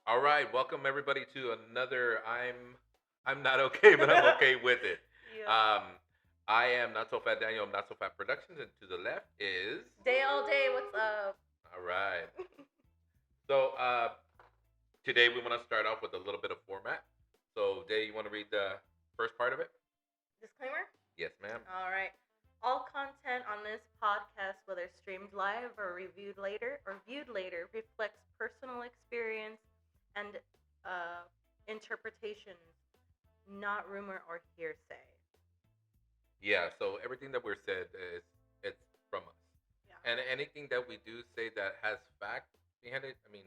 All right, welcome everybody to another. I'm not okay, but I'm okay with it. Yeah. Um, I am not so fat Daniel. I'm not so fat Productions, and to the left is Day all day, what's up? all right. So today we want to start off with a little bit of format. So, Day, you want to read the first part of it? Disclaimer? Yes, ma'am. All right. All content on this podcast, whether streamed live or reviewed later or viewed later, reflects personal experience and interpretations, not rumor or hearsay. Yeah. So everything that we're said is it's from us, Yeah. and anything that we do say that has fact behind it. I mean,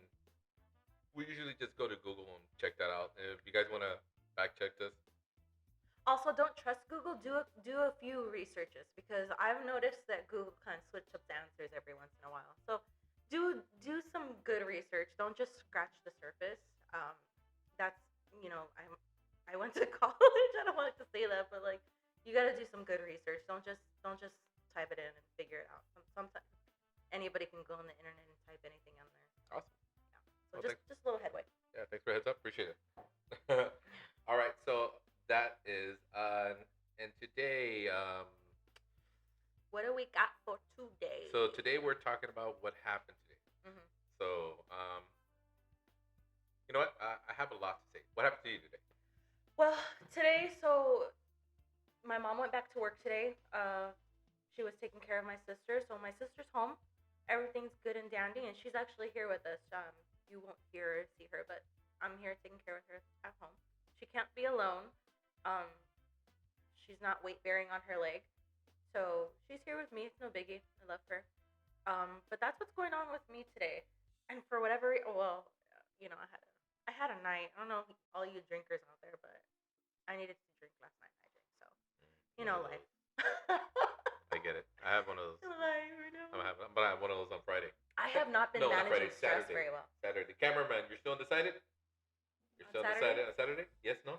we usually just go to Google and check that out. And if you guys want to fact check this, Also, don't trust Google. Do a few researches because I've noticed that Google kind of switch up the answers every once in a while. So do some good research. Don't just scratch the surface. That's I went to college. I don't want to say that, but like you got to do some good research. Don't just type it in and figure it out. Sometimes anybody can go on the internet and type anything on there. awesome. Yeah. So Well, just a little headway. yeah, thanks for the heads up. Appreciate it. All right, so that is, and today, What do we got for today? so today we're talking about what happened today. Hmm. So, you know what? I have a lot to say. What happened to you today? Well, today, so my mom went back to work today. She was taking care of my sister, so my sister's home. Everything's good and dandy, and she's actually here with us. You won't hear or see her, but I'm here taking care of her at home. She can't be alone. Um, she's not weight bearing on her leg, so she's here with me. It's no biggie. I love her. But that's what's going on with me today. And for whatever, I had a night. I don't know all you drinkers out there, but I needed to drink last night. I drank, so One of life. those. I get it. I have one of those. But I have one of those on Friday. I have not been No, not managing Friday. stress Saturday. very well. Saturday. Cameraman, you're still undecided? You're On still Saturday? undecided on Saturday? Yes, no?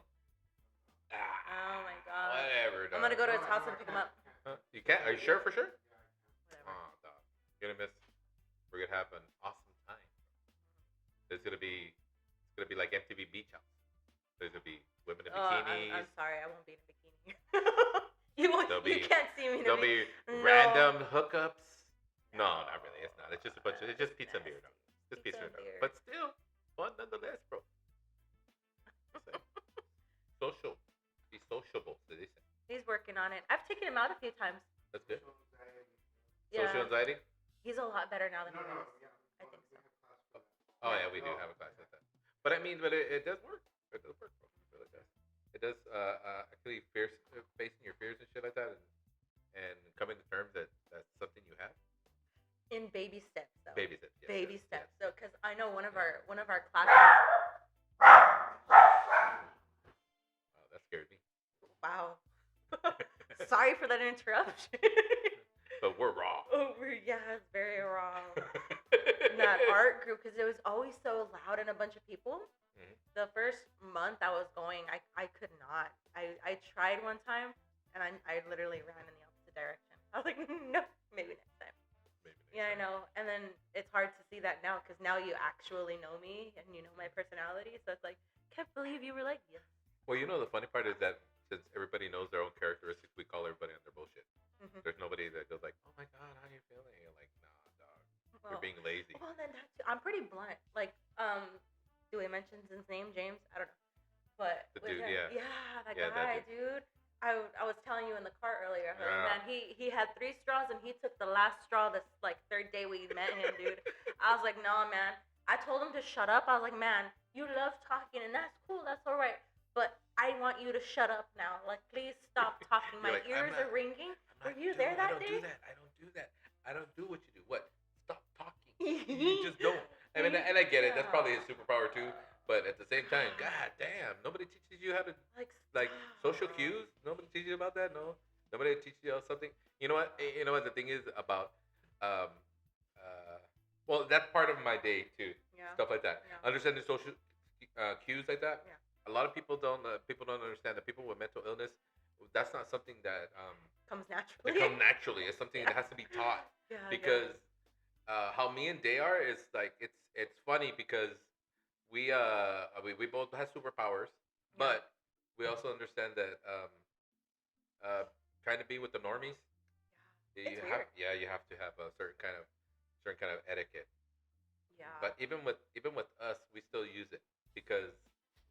Oh my god. Whatever, dog. I'm gonna go to his house and pick him up. Huh? You can't? Are you sure for sure? Whatever. Oh, dog. You're gonna miss. We're gonna have an awesome time. It's gonna be like MTV Beach House. There's gonna be women in bikinis. I'm sorry, I won't be in a bikini. you won't. There'll You be- can't see me. There'll be No. random hookups. No, not really. It's not. It's just a bunch of. It's just pizza and beer, dog. Just Pizza pizza and and beer. beer. But still, fun nonetheless, bro. Social. Be sociable, as they say. He's working on it. I've taken him out a few times. That's good. Yeah. Social anxiety. He's a lot better now than he was. I think so. Oh yeah, we do have a class like that. But I mean, it does work. It does work, bro. It really does. It does actually facing your fears and shit like that, and coming to terms that that's something you have. In baby steps, though. Baby steps. Yes, Baby yes, steps. yes. So, because I know one of our classes. Oh, that scared me. Wow. Sorry for that interruption. But we're raw. Yeah, it's very wrong. In that art group, because it was always so loud and a bunch of people. Mhm. The first month I was going, I could not. I tried one time, and I literally ran in the opposite direction. I was like, no, maybe next time. Maybe next Yeah, I time. know. And then it's hard to see that now, because now you actually know me, and you know my personality. So it's like, can't believe you were like, yes. Well, you know the funny part is that since everybody knows their own characteristics, we call everybody on their bullshit. Mhm. There's nobody that goes like, "Oh my god, how you feeling?" You're like, "Nah, dog, Well, you're being lazy." Well, then I'm pretty blunt. Like, do we mention his name, James? I don't know, but The with dude, him, yeah. that Yeah, that guy, dude. I was telling you in the car earlier, like, Yeah. man, he had 3 straws and he took the last straw. This like third day we met him, dude. I was like, no, man. I told him to shut up. I was like, man, you love talking and that's cool. That's all right. But I want you to shut up now. Like, please stop talking. My You're like, ears are ringing. I'm Were not you doing- there I that don't day? do that. I don't do that. I don't do what you do. What? Stop talking. You just don't. I mean, and I get it. That's probably his superpower too. But at the same time, god damn, nobody teaches you how to like social stop. cues. Nobody teaches you about that. No, nobody teaches you something. You know what? You know what the thing is about. Um, well, that's part of my day too. Yeah. Stuff like that. Yeah. Understanding social cues like that. Yeah. A lot of people don't understand that people with mental illness. That's not something that Comes that naturally. come naturally. It's something that has to be taught Yeah, because how me and Day are is like it's funny because we both have superpowers, Yeah. but we also understand that uh, trying to be with the normies, It's you have weird. you have to have a certain kind of etiquette. Yeah. But even with us, we still use it because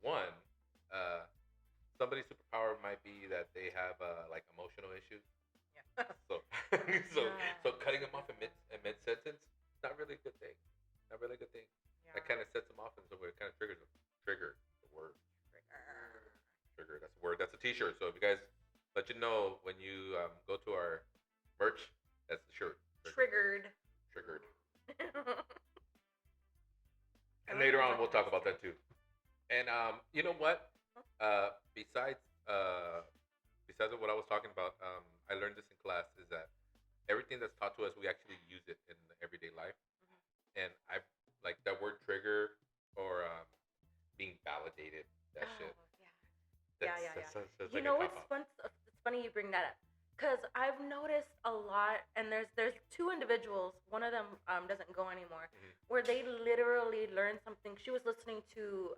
one, uh, somebody's superpower might be that they have like emotional issues. Yeah. So so Yeah. so cutting them off in mid sentence, not really a good thing. Not really a good thing. Yeah. That kind of sets them off, and so it kind of triggers them. Trigger the word. Trigger. That's a word. That's a T-shirt. So if you guys let you know when you go to our merch, that's the shirt. Triggered. Triggered. I And like later when on, it's we'll like talk about that too. And you know what? Besides besides of what I was talking about, I learned this in class is that everything that's taught to us, we actually use it in everyday life. And I like that word trigger or being validated. That Oh, shit. yeah. That's, Yeah. that's You like a know cop what's out. fun? It's funny you bring that up because I've noticed a lot, and there's two individuals. One of them doesn't go anymore, Mhm. where they literally learned something. She was listening to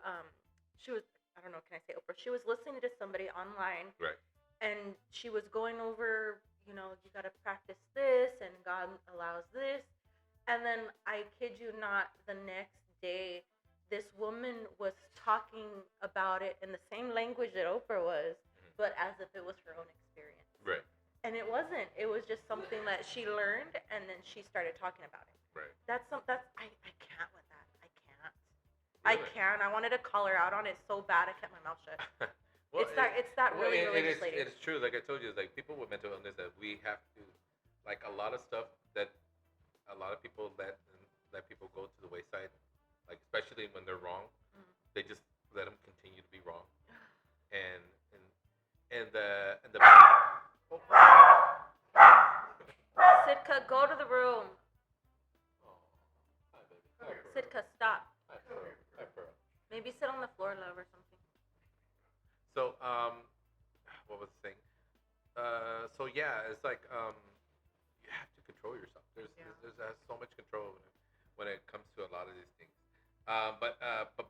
she was I don't know, can I say Oprah? She was listening to somebody online, Right. and she was going over, you got to practice this, and God allows this. And then I kid you not, the next day, this woman was talking about it in the same language that Oprah was, Mhm. but as if it was her own experience. Right. And it wasn't. It was just something that she learned, and then she started talking about it. Right. I can't with that. I can't. I Really? can't. I wanted to call her out on it so bad. I kept my mouth shut. Well, It's that well, really it religious is lady. it's true. Like I told you, like people with mental illness that we have to, like a lot of stuff that a lot of people let people go to the wayside, like especially when they're wrong, Mm. they just let them continue to be wrong, and and and the oh, Sitka, go to the room. hi baby, hi Pearl, Sitka, stop. hi Pearl, hi Pearl. Maybe sit on the floor, love, or something. So what was the thing? So yeah, it's like you have to control yourself. Yeah. There's so much control when it comes to a lot of these things. But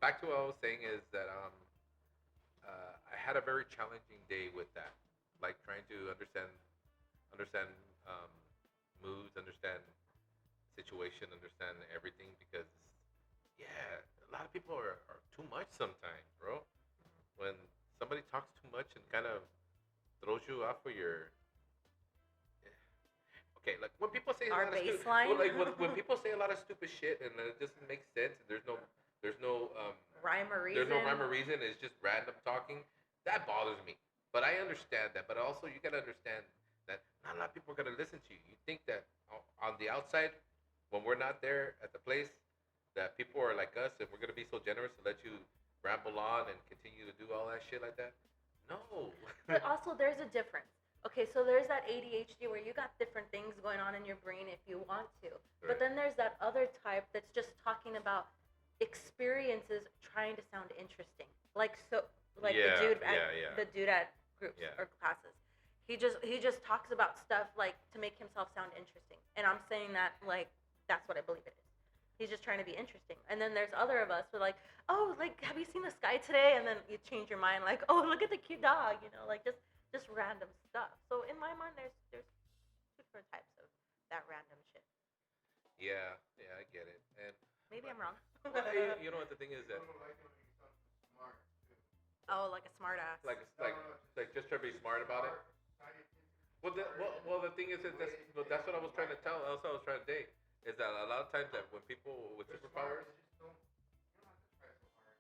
back to what I was saying is that I had a very challenging day with that, like trying to understand um, moods, understand situation, understand everything because yeah, a lot of people are too much sometimes, bro. When somebody talks too much and kind of throws you off of your okay, like when people say a Our lot of stupid, baseline. well, like when people say a lot of stupid shit and it doesn't make sense, and there's no Rhyme or reason. there's no rhyme or reason. It's just random talking. That bothers me. But I understand that. But also, you gotta understand that not a lot of people are gonna listen to you. You think that on the outside, when we're not there at the place, that people are like us and we're gonna be so generous to let you ramble on and continue to do all that shit like that. No. But also, there's a difference. Okay, so there's that ADHD where you got different things going on in your brain if you want to. Right. But then there's that other type that's just talking about experiences trying to sound interesting. Like Yeah, the dude at yeah. the dude at groups Yeah. or classes. He just talks about stuff like to make himself sound interesting. And I'm saying that like that's what I believe it is. He's just trying to be interesting. And then there's other of us who are like, oh, like have you seen the sky today? And then you change your mind like, oh, look at the cute dog, like just random stuff. So in my mind, there's two different types of that random shit. Yeah, yeah, I get it. And Maybe I'm wrong. well, you know what the thing is that Oh, like a smart ass. like just try to be smart about it. The thing is that that's what I was trying to tell. That's what I was trying to say is that a lot of times that when people with superpowers,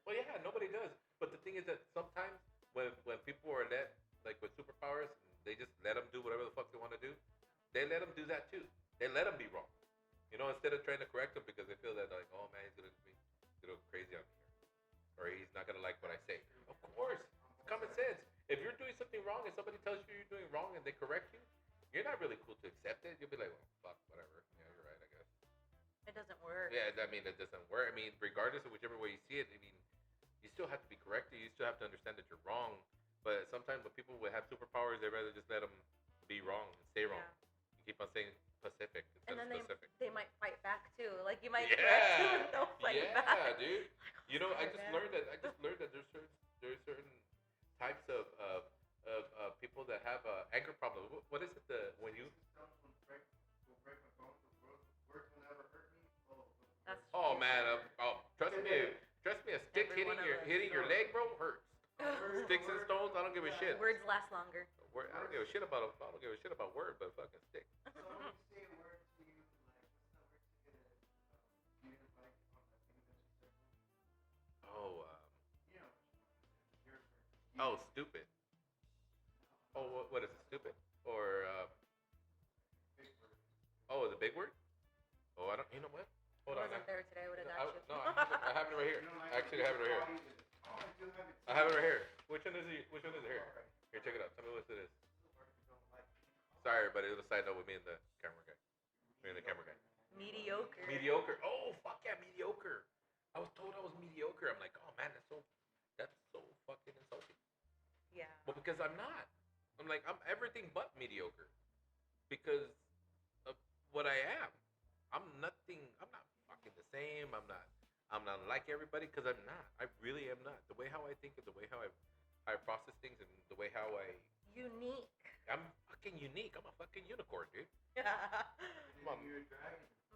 well, yeah, nobody does. But the thing is that sometimes when people are let like with superpowers, and they just let them do whatever the fuck they want to do. They let them do that too. They let them be wrong. Instead of trying to correct them because they feel that like, oh man, he's gonna be crazy on here, or he's not gonna like what I say. Of course, common sense. If you're doing something wrong and somebody tells you you're doing wrong and they correct you, you're not really cool to accept it. You'll be like, well, fuck, whatever. Yeah, you're right, I guess. It doesn't work. Yeah, I mean, it doesn't work. I mean, regardless of whichever way you see it, I mean, you still have to be corrected. You still have to understand that you're wrong. But sometimes when people would have superpowers, they rather just let them be wrong and stay wrong. Yeah. You keep on saying Pacific And instead then of specific. they might fight back too. Like you might Yeah, correct them and they'll fight yeah, back. dude. Like, You know, Hey, man. I just learned that there's certain types of people that have anger problems. What is it? The when you That's oh true. man, trust me, a stick Every one of us. hitting your leg, bro, hurts. Sticks and stones, I don't give a shit. Words last longer. I don't give a shit about I don't give a shit about word, but fucking stick. Oh, oh, stupid. Oh, what is it? Stupid or oh, the big word? Oh, I don't. You know what? I Hold on. wasn't there today. I would have got you. No, I have it right here. Actually, I have it right here. I have it right here. Which one is it? Which one is it here? Here, check it out. Tell me what it is. Sorry, but it was a side note with me and the camera guy. Me and the camera guy. Mediocre. Mediocre. Oh, fuck yeah, mediocre. I was told I was mediocre. I'm like, oh man, that's so fucking insulting. Yeah. Well, because I'm not. I'm like, I'm everything but mediocre. Because of what I am. I'm nothing. I'm not fucking the same. I'm not like everybody because I'm not. I really am not. The way how I think and the way how I process things and the way how Unique. I'm fucking unique. I'm a fucking unicorn, dude. I'm I'm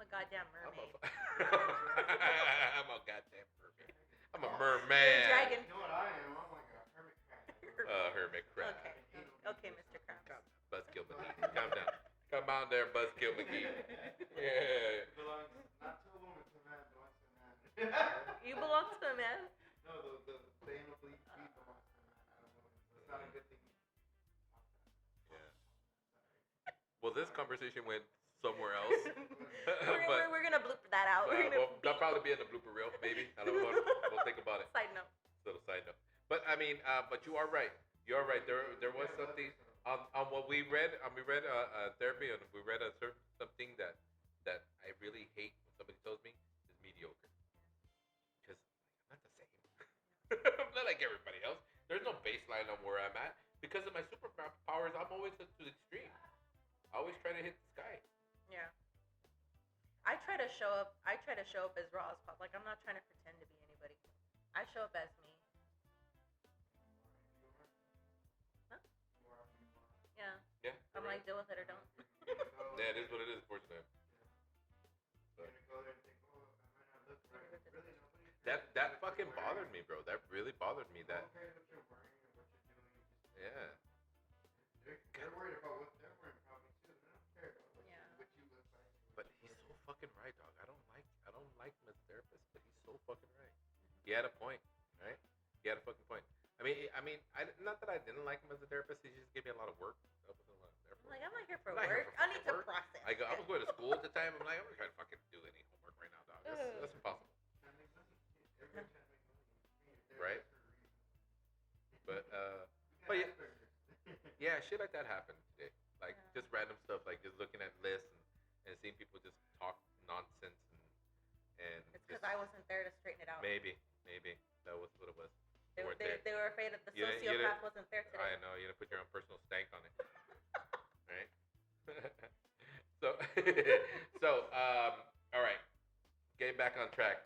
a goddamn I'm a, mermaid. I'm a goddamn mermaid. I'm a You're a merman. dragon. You know what I am? I'm like a hermit crab. Hermit crab. Okay. Okay, Mr. Krabs. Calm down, Buzzkill McGee. Calm down. Come on there, Buzzkill McGee. Yeah. It belongs not to a woman, to a man. It belongs to a man. You belong to a man. No, the anal bleed belongs to a man, not a woman. So it's not a good thing. Yeah. Well, this conversation went somewhere else. we're gonna bloop that out. We're gonna well, that'll probably be in the blooper reel, maybe. I don't know. We'll think about it. Side note. Little side note. But I mean, but you are right. You are right. There was something on what we read. We read therapy, and we read something that I really hate when somebody tells me is mediocre. Because I'm not the same. I'm not like everybody else. There's no baseline on where I'm at. Because of my superpowers, I'm always to the extreme. I always try to hit the sky. Yeah. I try to show up as raw as possible. Like I'm not trying to pretend to be anybody. I show up as me. Huh? Yeah. Yeah. I'm you're like, deal with it or don't. Yeah, it is what it is, unfortunately. That fucking bothered me, bro. That really bothered me. That. Yeah. They're worried about what they're worried about me too. They don't care about what, Yeah. what you look like. But he's so fucking right, dog. I don't like him as a therapist, but he's so fucking right. He had a point, right? He had a fucking point. Not that I didn't like him as a therapist. He just gave me a lot of work. That wasn't a lot of I'm like, I'm not here for I'm not here work. for I need to work. process. I was going to school at the time. I'm like, I'm not trying to fucking do any homework right now, dog. That's impossible, right? But yeah, shit like that happened today. Like just random stuff, like just looking at lists and seeing people just talk nonsense and It's because I wasn't there to straighten it out. maybe that was what it was. They weren't there. were afraid of the You didn't- sociopath wasn't there today. I know you didn't put your own personal stank on it, right? so all right, getting back on track.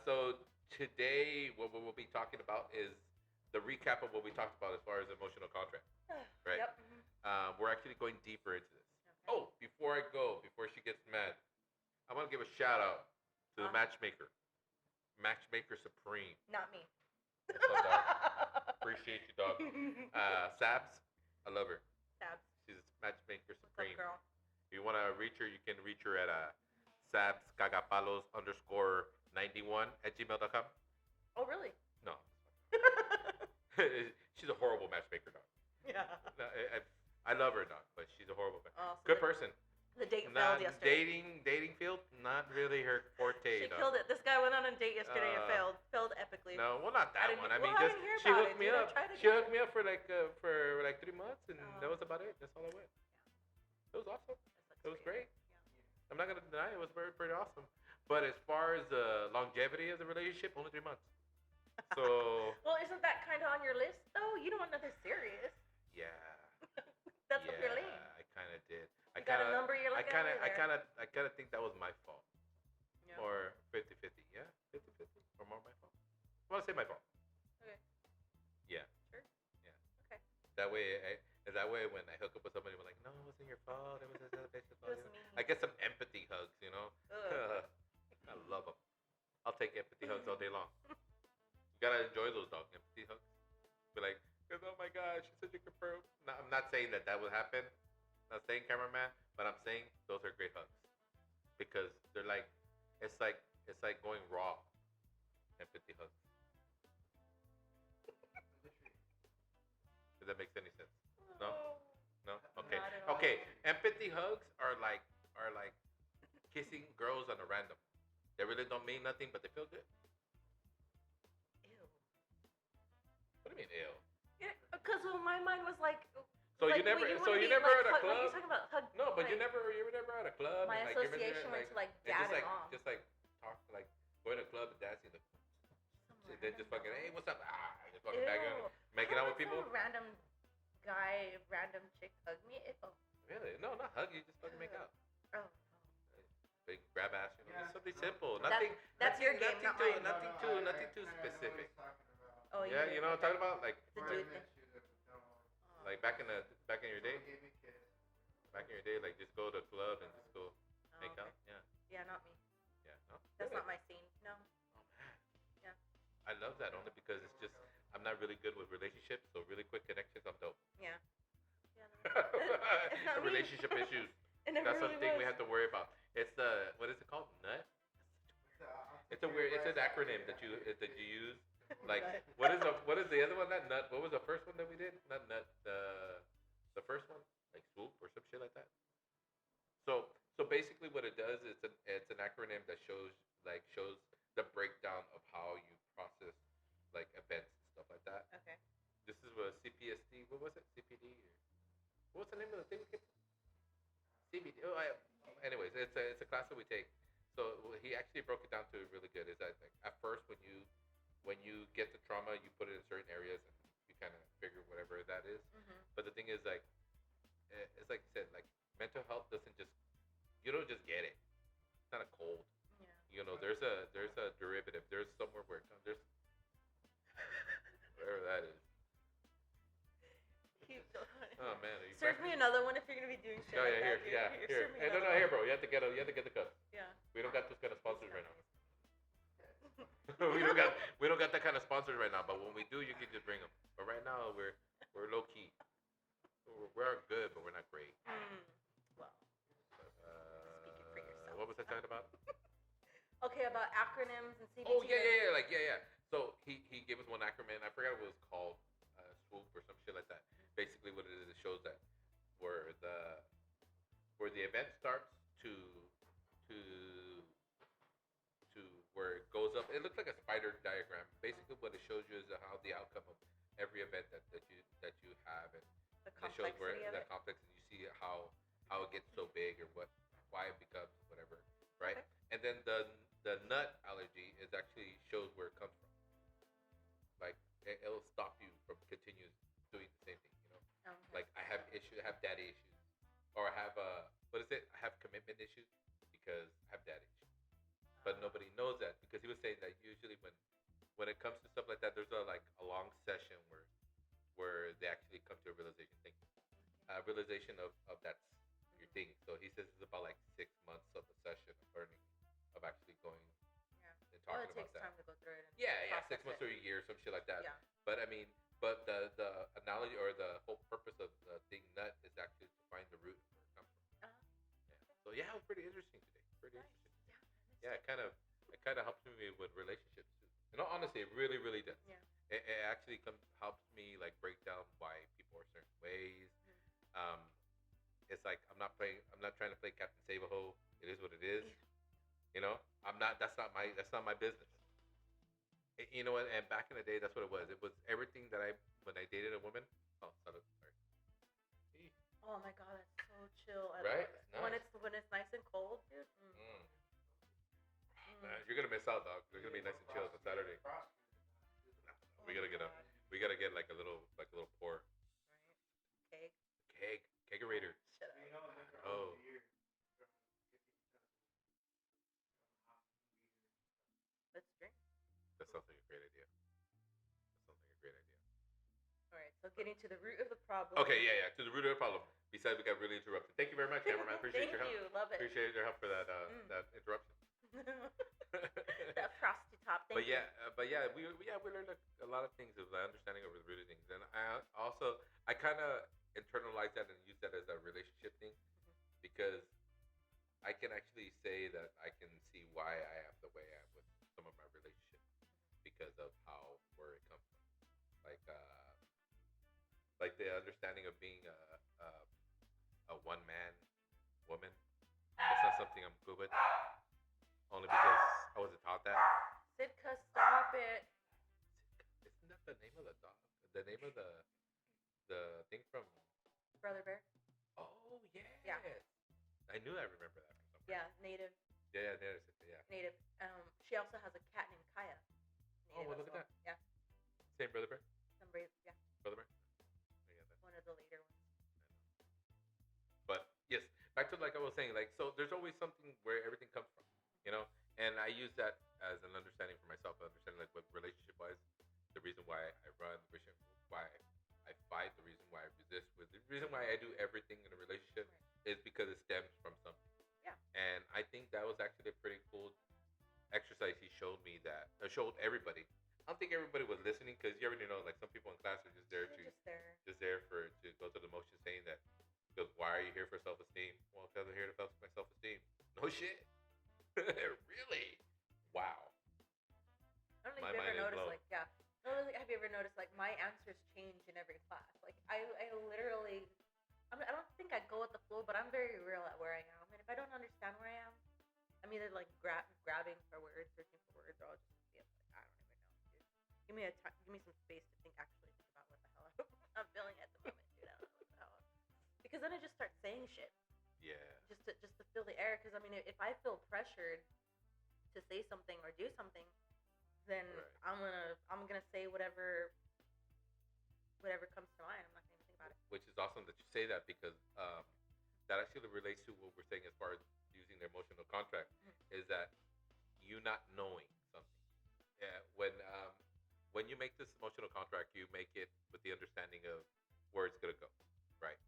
So today, what we'll be talking about is the recap of what we talked about as far as emotional contract. Right. Yep. We're actually going deeper into this. Okay. Oh, before she gets mad, I want to give a shout out to the matchmaker, Matchmaker Supreme. Not me. What's up, dog? Appreciate you, dog. Sabs, I love her. Tabs. She's Matchmaker What's up, Supreme. girl? If you want to reach her, you can reach her at sabscagapalos_91 @gmail.com. Oh, really? No. She's a horrible matchmaker, dog. Yeah. No, I love her, dog, but she's a horrible Oh, so good person. The date Not failed yesterday. dating field, not really her forte. She dog. killed it. This guy went on a date yesterday and failed. Failed epically. No, well, not that I didn't- one. I well, mean, I just didn't hear she about hooked it, me dude. I up. tried to She get hooked me up for like 3 months, and Oh. that was about it. That's all I went. It was awesome. That It was sucks for you. great. I'm not gonna deny it was pretty awesome. But as far as the longevity of the relationship, only 3 months. So Well, isn't that kind of on your list though? You don't want nothing serious. yeah, That's up your lane. I kind of did. You got a number you're looking at. I kind of think that was my fault. Yeah. Or 50-50. Yeah, 50-50. Or more my fault. I'm gonna say my fault. Okay. Yeah. Sure. Yeah. Okay. That way, when I hook up with somebody, we're like, no, it wasn't your fault. It was this other bitch's fault. It was you know? me. I get some empathy hugs, you know. Ugh. I love them. I'll take empathy hugs all day long. You gotta enjoy those dog empathy hugs. Be like, oh my gosh, she's such a good girl. No, I'm not saying that would happen. I'm not saying cameraman, but I'm saying those are great hugs because they're like, it's like going raw. Empathy hugs. If that makes any sense. No? No? Okay. Not at all. Okay. Empathy hugs are like kissing girls on a random. They really don't mean nothing, but they feel good. Ew. What do you mean, ew? Because my mind was like. So like, you never, wait, so you wouldn't be, never like, at a hug- Like, club? you're talking about hug. No, but you like, were never at a club. My and, like, giving association went to like and dad just and mom. just like talk, like going to a club and dancing, like, Some then just fucking, hey, random what's up? Just fucking Ew. back on, making out with Some people. Random guy, random chick hug me. Ew. Really? No, not hug. You just fucking make out. Oh. Big grab ass, you know, Yeah, just something no. simple. That- Nothing. that's your game, nothing not too, mine. Nothing too specific. Oh, Yeah, you know what I'm talking about? Like, The dude thing. like back in your day, like just go to a club and just go make okay. out. Yeah, Yeah, not me. yeah. No, That's really? not my scene. No. Oh man. Yeah. I love that only because it's just I'm not really good with relationships, so really quick connections, I'm dope. Yeah. Yeah. It's not me. Relationship issues. It never That's really something we was. have to worry about. It's the what is it called? Nut. It's an acronym that you use. Like what is the other one? Not nut. What was the first one that we did? Not nut. The first one, like swoop or some shit like that. So basically, what it does is it's an acronym that shows the breakdown of how you process like events and stuff like that. Okay. This is what CPSD. What was it? CPD. Or, what's the name of the thing? CBD. Anyways, it's a class that we take. So he actually broke it down to really good. Is that like, at first when you get the trauma, you put it in certain areas and you kind of figure whatever that is. Mhm. But the thing is, like, it's like I said, like mental health doesn't just you don't just get it. It's not a cold. Yeah. You know, there's a derivative. There's somewhere where it comes. There's whatever that is. Keep going. Oh man, are you Serve me another one if you're gonna be doing shit. Oh like yeah, that, here. dude. Here. Serve me Hey, no, another here, one. bro. You have to get the cup. Yeah. We don't got those kind of sponsors right now. we don't got that kind of sponsors right now. But when we do, you can just bring them. But right now, we're low key. We're good, but we're not great. Well. But, Speaking for yourself. what was I talking about? Okay, about acronyms and CBT. Oh yeah. So he gave us one acronym. I forgot what it was called, swoop or some shit like that. Basically, what it is, it shows that where the event starts to where it goes up. It looks like a spider diagram. Basically, what it shows you is how the outcome of every event that you have, and The it shows where complexity of the it. complex, and you see how it gets so big or why it becomes whatever, right? Okay. And then the nut allergy is actually shows where it comes from. Like it'll stop you from continuing doing the same thing, you know. Okay. Like I have daddy issues, or I have I have commitment issues because I have daddy issues. But nobody knows that because he was saying that usually when it comes to stuff like that, there's a long session where they actually come to a realization of that's your thing. So he says it's about like 6 months of a session of learning, of actually going Yeah. and Well, talking it takes about that. time to go through it. And Yeah, process 6 months it. or a year, some shit like that. Yeah. But I mean, but the analogy or the whole purpose of the thing nut is actually to find the root of where it comes from. Uh-huh. Yeah. So yeah, it was pretty interesting today. Pretty Nice. interesting. Yeah. Yeah, it kind of helps me with relationships too. You know, honestly, it really, really does. Yeah. It actually helps me like break down why people are certain ways. It's like I'm not trying to play Captain Save-A-Ho. It is what it is. You know, That's not my business. You know what? And back in the day, that's what it was. It was everything that when I dated a woman. Oh, sorry. Oh my god, that's so chill. I Right? love it. It's nice. When it's nice and cold, dude. Man, you're gonna miss out, dog. It's gonna be nice and chill on Saturday. We gotta get like a little pour. Right. Cake. Kegerator. Shut up. Oh. Let's drink. That sounds like a great idea. great idea. All right, so getting to the root of the problem. Okay, yeah. To the root of the problem. Besides, we got really interrupted. Thank you very much, cameraman. Appreciate Thank your help. you. Love it. Appreciate your help for that Mm. that interruption. That frosty top. Thank you. But yeah, we learned a lot of things of the understanding over the root of things, and I kind of internalized that and used that as a relationship thing because I can actually say that I can see why I am the way I am with some of my relationships because of where it comes from, like the understanding of being a one man woman. That's not something I'm good with, only because I wasn't taught that. Sitka, stop it. Isn't that the name of the dog? The name of the thing from? Brother Bear. Oh yes. Yeah. I knew I remember that from somewhere. Yeah, native. Yeah, there's it. Yeah. Native. She also has a cat named Kaya. Oh, well, Native look as at well. Yeah. Same brother bear. Yeah. Brother bear. Yeah, that. One of the later ones. But yes, back to like I was saying, like so there's always something where everything comes from, you know? And I use that as an understanding for myself, understanding like what relationship wise, the reason why I run, the reason why I fight, the reason why I resist with the reason why I do everything in a relationship is because it stems from something. Yeah. And I think that was actually a pretty cool exercise he showed me showed everybody. I don't think everybody was listening because you already know, like some people in class are just there to go through the motion saying that. Because why are you here for self-esteem? Well, because I'm here to help my self-esteem. No shit. Really? Wow. I don't know My if you mind ever is noticed, blown. like, yeah. Have you ever noticed, like, my answers change in every class? Like, I literally, I don't think I go with the flow, but I'm very real at where I am. And if I don't understand where I am, I'm either, like, grabbing for words, searching for words, or I'll just be like, I don't even know, dude. Give me some space to actually think about what the hell I'm feeling at the moment, dude. I don't know what the hell. Because then I just start saying shit. Yeah. Just to fill the air. Because, I mean, if I feel pressured to say something or do something, then Right. I'm gonna say whatever comes to mind. I'm not gonna even think about it. Which is awesome that you say that because that actually relates to what we're saying as far as using the emotional contract is that you not knowing something. Yeah. When you make this emotional contract, you make it with the understanding of where it's gonna go, right?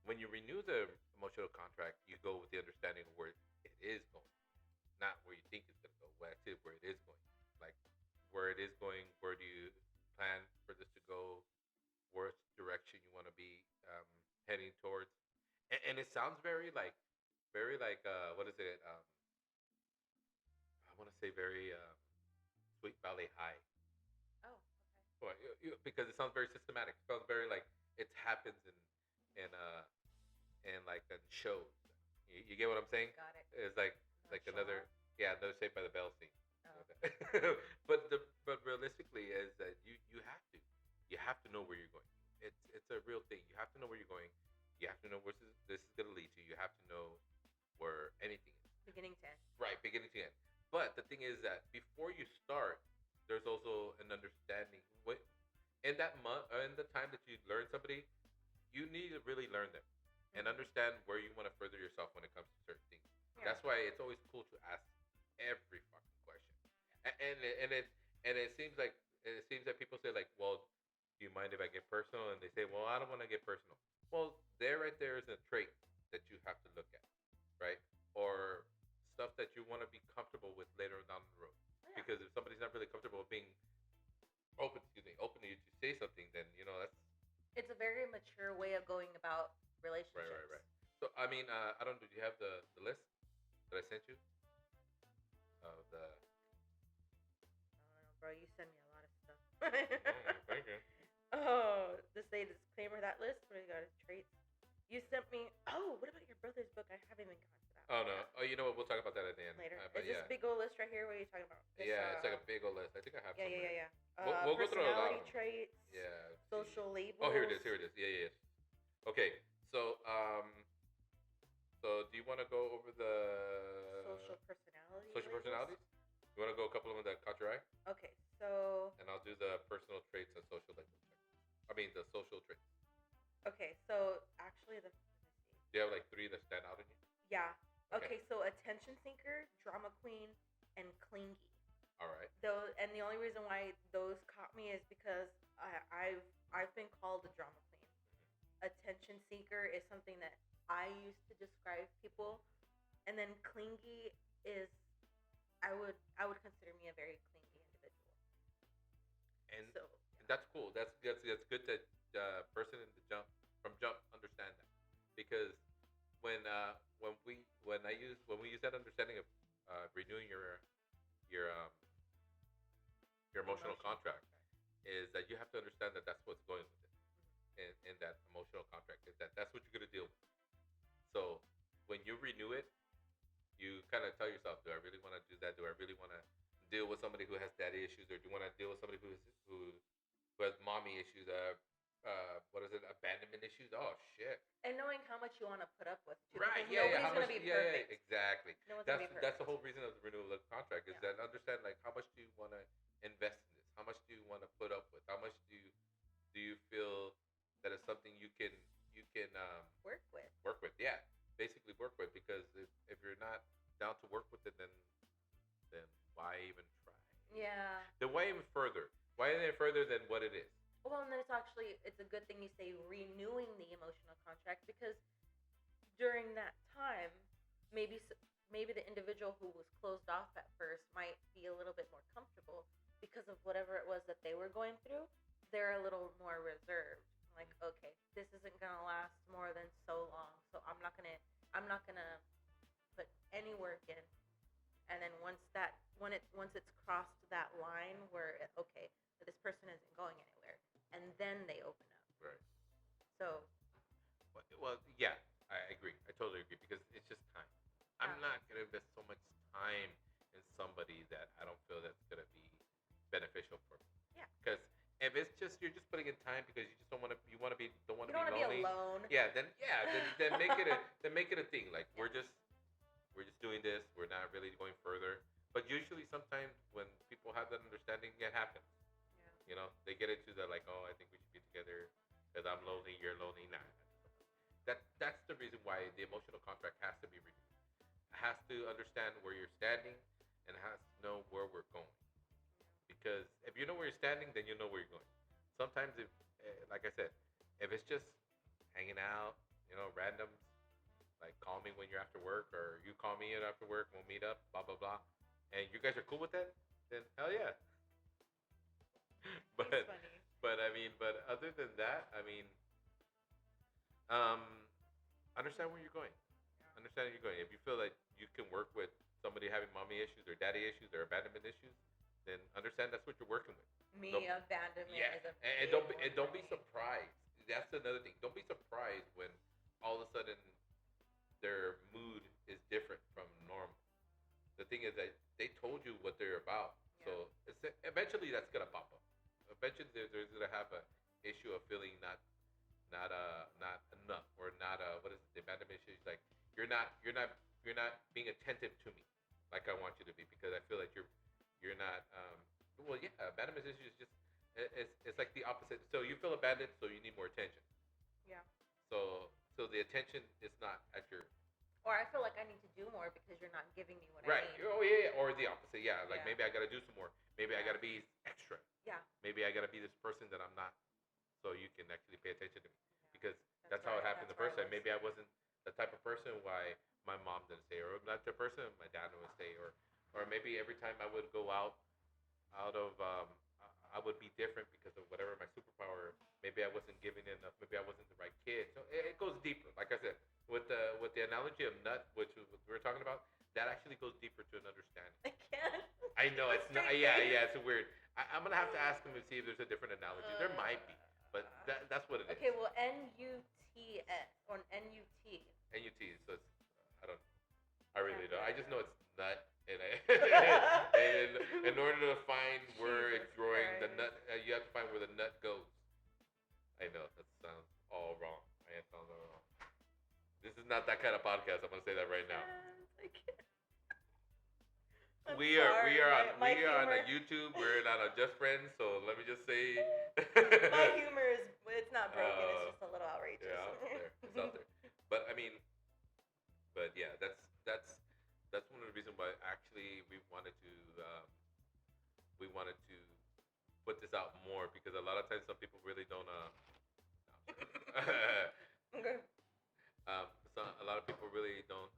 When you renew the emotional contract, you go with the understanding of where it is going, not where you think it's gonna go. Well, actually, where it is going, like where it is going. Where do you plan for this to go? Which direction you want to be heading towards? And it sounds very like what is it? I want to say very Sweet Valley High. Oh, okay. Well, because it sounds very systematic. It sounds very like it happens in like in shows. You get what I'm saying? Got it. It's like another Nonchalant. another Saved by the Bell scene. Oh. but realistically is that you have to know where you're going. It's a real thing. You have to know where you're going. You have to know where this is going to lead to. You have to know where anything is. Beginning to end. Right, beginning to end. But the thing is that before you start, there's also an understanding. In that month, in the time that you learn somebody, you need to really learn them and understand where you want to further yourself when it comes to certain things. Yeah. That's why it's always cool to ask every fucking question. And it seems that people say like, well, do you mind if I get personal? And they say, well, I don't want to get personal. Well, right there is a trait that you have to look at, right? Or stuff that you want to be comfortable with later down the road. Yeah. Because if somebody's not really comfortable with being open to you to say something, then that's It's a very mature way of going about relationships. right. So I mean, I don't know. Do you have the list that I sent you? Of the. I don't know, bro. You send me a lot of stuff. Thank you. Oh, to say disclaimer that list where you got traits. You sent me. Oh, what about your brother's book? I haven't even gotten to that. Oh no. Oh, you know what? We'll talk about that at the end. Later. But Is this big old list right here? What are you talking about? This, it's like a big old list. I think I have. Yeah. We'll go through a lot of Personality them. traits. Yeah. Social labels. Oh, here it is. Yeah. Okay. So do you want to go over the social personality. social labels? personalities? You want to go a couple of them that caught your eye, Okay, so and I'll do the personal traits and social labels. I mean the social traits. actually let me see. Do you have like 3 that stand out in you? Yeah. Okay. Okay, so attention seeker, drama queen, and clingy. All right. Though, and the only reason why those caught me is because I've been called a drama queen. Attention seeker is something that I used to describe people, and then clingy is I would consider me a very clingy individual. And So that's cool. That's good that person in the jump understand that, because when we use that understanding of renewing your emotional contract, is that you have to understand that that's what's going with it in that emotional contract, is that that's what you're going to deal with. So when you renew it, you kind of tell yourself, do I really want to do that? Do I really want to deal with somebody who has daddy issues, or do you want to deal with somebody who has mommy issues? What is it? Abandonment issues? Oh shit! and knowing how much you want to put up with too. Right? Because Yeah, yeah. nobody's How gonna much? be Yeah, yeah, perfect. exactly. No one's gonna be That's the perfect. whole reason of the renewal of contract, is Yeah. that understand, like, how much do you want to invest in this? How much do you want to put up with? How much do you feel that it's something you can Work with. work with? Yeah, basically work with, because if you're not down to work with it, then why even try? Yeah. Then why even further? Why even further than what it is? Well, and then it's a good thing you say renewing the emotional contract, because during that time, maybe the individual who was closed off at first might be a little bit more comfortable because of whatever it was that they were going through. They're a little more reserved. Like, okay, this isn't gonna last more than so long, so I'm not gonna put any work in. And then once it's crossed that line where okay, this person isn't going anywhere, and then they open up. Right. So Well, yeah, I agree. I totally agree, because it's just time. I'm Yeah. not gonna invest so much time in somebody that I don't feel that's gonna be beneficial for me. Yeah. Because if it's just you're just putting in time because you just don't want to you don't be want to be lonely. alone. Yeah, then make it a thing. Like, we're just doing this. We're not really going further. But usually, sometimes when people have that understanding, it happens. Yeah. You know, they get into the, like, oh, I think we should be together because I'm lonely, you're lonely. Nah. That's the reason why the emotional contract has to be renewed. It has to understand where you're standing, and it has to know where we're going. Because if you know where you're standing, then you know where you're going. Sometimes, if, like I said, if it's just hanging out, randoms, like, call me when you're after work, or you call me after work, we'll meet up, blah blah blah, and you guys are cool with that, then hell yeah. but He's funny. but other than that, understand where you're going. Understand where you're going. If you feel like you can work with somebody having mommy issues or daddy issues or abandonment issues, then understand that's what you're working with. Abandonment Yeah, is a and big don't be, one and don't for be me. surprised. That's another thing. Don't be surprised when all of a sudden their mood is different from normal. The thing is that they told you what they're about, so eventually that's gonna pop up. Eventually there's gonna have a issue of feeling not enough, or not what is it, the abandonment issue. It's like you're not being attentive to me like I want you to be, because I feel like you're not well, yeah, abandonment issue is just it's like the opposite. So you feel abandoned, so you need more attention. Yeah. So the attention is not at your Or I feel like I need to do more because you're not giving me what right. I need. Oh yeah, yeah, or the opposite. Yeah, like, Yeah. maybe I gotta do some more. Maybe I Yeah. gotta be extra. Yeah. Maybe I gotta be this person that I'm not, so you can actually pay attention to me. Yeah. Because that's how it happened the where first time. was. Maybe I wasn't the type of person why my mom didn't stay, or not the person my dad would stay, or maybe every time I would go out of I would be different because of whatever my superpower. Maybe I wasn't giving enough. Maybe I wasn't the right kid. So it goes deeper. Like I said, with the analogy of nut, which we were talking about, that actually goes deeper to an understanding. I can't. I know it's not. Straight Yeah, face. yeah, it's weird. I'm gonna have to ask him and see if there's a different analogy. There might be, but that's what it is. Okay, well, NUTS or NUT. NUT. So it's I don't. I really don't. I just know it's nut, and in order to find where Jesus it's growing, the Christ. nut, you have to find where the nut goes. I know that sounds all wrong. I sound all wrong. This is not that kind of podcast. I'm gonna say that right now. I can't. I'm We are sorry, on my a humor- YouTube. We're not on Just Friends, so let me just say. My humor it's not broken. It's just a little outrageous. Yeah, it's out there. But yeah, that's one of the reasons why actually we wanted to put this out more because a lot of times some people really don't. Okay. um, so a lot of people really don't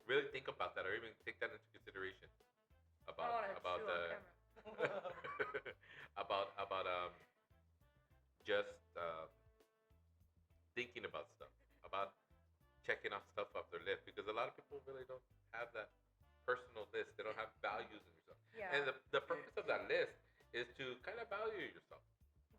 really think about that or even take that into consideration I don't want to about chew the on camera. about just thinking about stuff, about checking off stuff off their list because a lot of people really don't have that personal list. They don't have values in yourself. Yeah. And the purpose of that list is to kind of value yourself.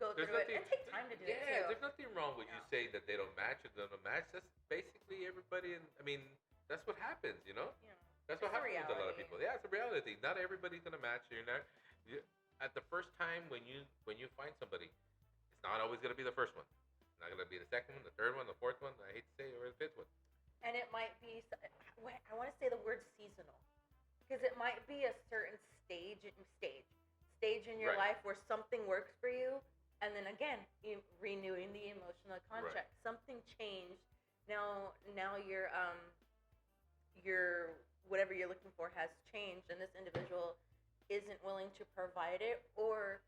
Go There's through it nothing, and take time to do it yeah, too. there's nothing wrong with you Yeah. saying that they don't match or they don't match. That's basically everybody. I mean, that's what happens, you know? Yeah. That's what It's a happens with a lot of reality. people. Yeah, it's a reality. Not everybody's gonna match. You're not. You, at the first time when you find somebody, it's not always gonna be the first one. It's not gonna be the second one, the third one, the fourth one. I hate to say it, or the fifth one. And it might be, I want to say the word seasonal, because it might be a certain stage in your Right. life where something works for you, and then again, you renewing the emotional contract. Something changed. Now your whatever you're looking for has changed, and this individual isn't willing to provide it or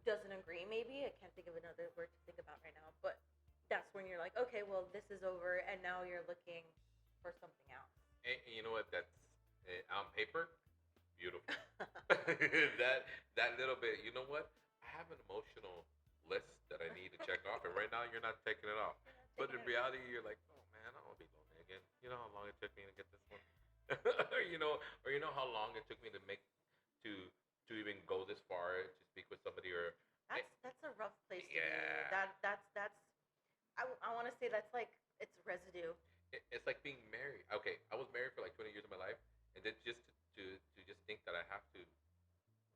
doesn't agree. Maybe I can't think of another word to think about right now, but that's when you're like, okay, well, this is over, and now you're looking for something else. And you know what? That's on paper, beautiful. that little bit. You know what? I have an emotional list that I need to check off, and right now you're not taking it off. But in reality, you're like, oh man, I don't want to be lonely again. You know how long it took me to get this one, or you know how long it took me to make to even go this far to speak with somebody, or That's a rough place to Yeah. be. That's I want to say that's like it's residue. it's like being married. Okay, I was married for like 20 years of my life, and then just to just think that I have to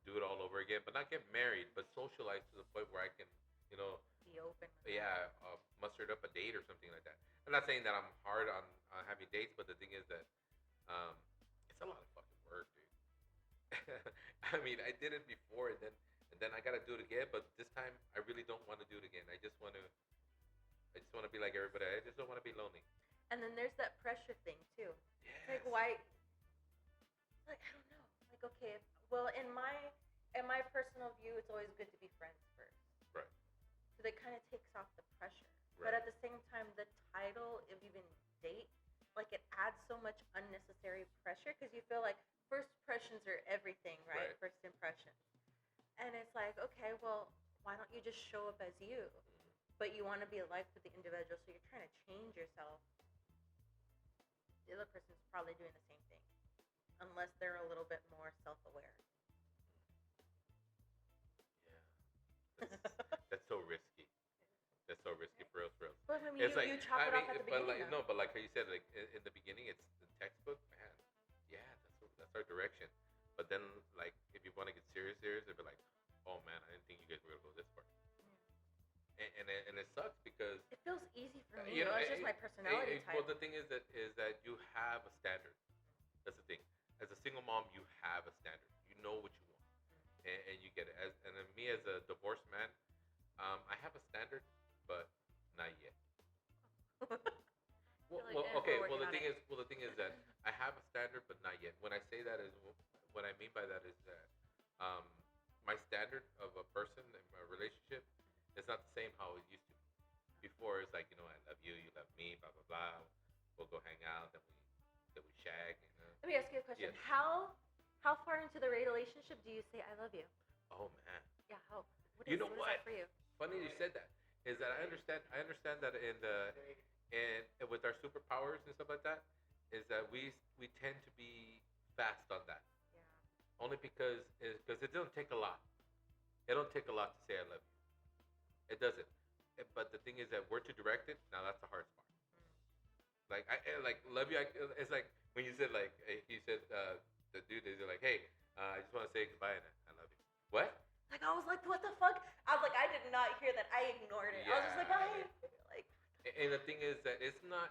do it all over again, but not get married, but socialize to the point where I can, you know, Be open. yeah, mustered up a date or something like that. I'm not saying that I'm hard on having dates, but the thing is that um, it's a lot of fucking work, dude. I mean, I did it before, and then I gotta do it again. But this time, I really don't want to do it again. I just want to be like everybody. I just don't want to be lonely. And then there's that pressure thing too. Yes. Like why? Like I don't know. Like okay, well in my personal view, it's always good to be friends first. Right. So that kind of takes off the pressure. But Right. at the same time, the title of even date, like it adds so much unnecessary pressure because you feel like first impressions are everything, right? Right. First impressions. And it's like, okay, well, why don't you just show up as you? But you want to be alive to the individual, so you're trying to change yourself. The other person's probably doing the same thing, unless they're a little bit more self-aware. Yeah. That's so risky. That's so risky for real, for real. But I mean, It's you chop it off at the but beginning. like no, but like how you said, like in the beginning, it's the textbook, man. Yeah, that's our direction. But then, like, if you want to get serious, it'd be like, oh man, I didn't think you guys were gonna go this far. And it sucks because It feels easy for me. you know, It's just my personality type. well, the thing is that you have a standard. That's the thing. As a single mom, you have a standard. You know what you want, and you get it. And then me as a divorced man, I have a standard, but not yet. feel like we're Okay. working on The thing is that I have a standard, but not yet. When I say that is what I mean by that is that my standard of a person in my relationship is not the same how it used to be. Before it's like, you know, I love you, you love me, blah blah blah. We'll go hang out, then we shag. You know? Let me ask you a question. Yes. How far into the relationship do you say I love you? Oh man. Yeah, how? You know what is what? that for you? Funny you said that. Is that I understand that in the and with our superpowers and stuff like that, is that we tend to be fast on that. Yeah. Only because it doesn't take a lot. It don't take a lot to say I love you. It doesn't. But the thing is that we're to direct it. Now that's the hardest part. Like I like love you. It's like when you said like you said the dude is like, hey, I just want to say goodbye and I love you. What? Like I was like, what the fuck? I was like, I did not hear that. I ignored it. I was just like, Yeah. bye. Like And the thing is that it's not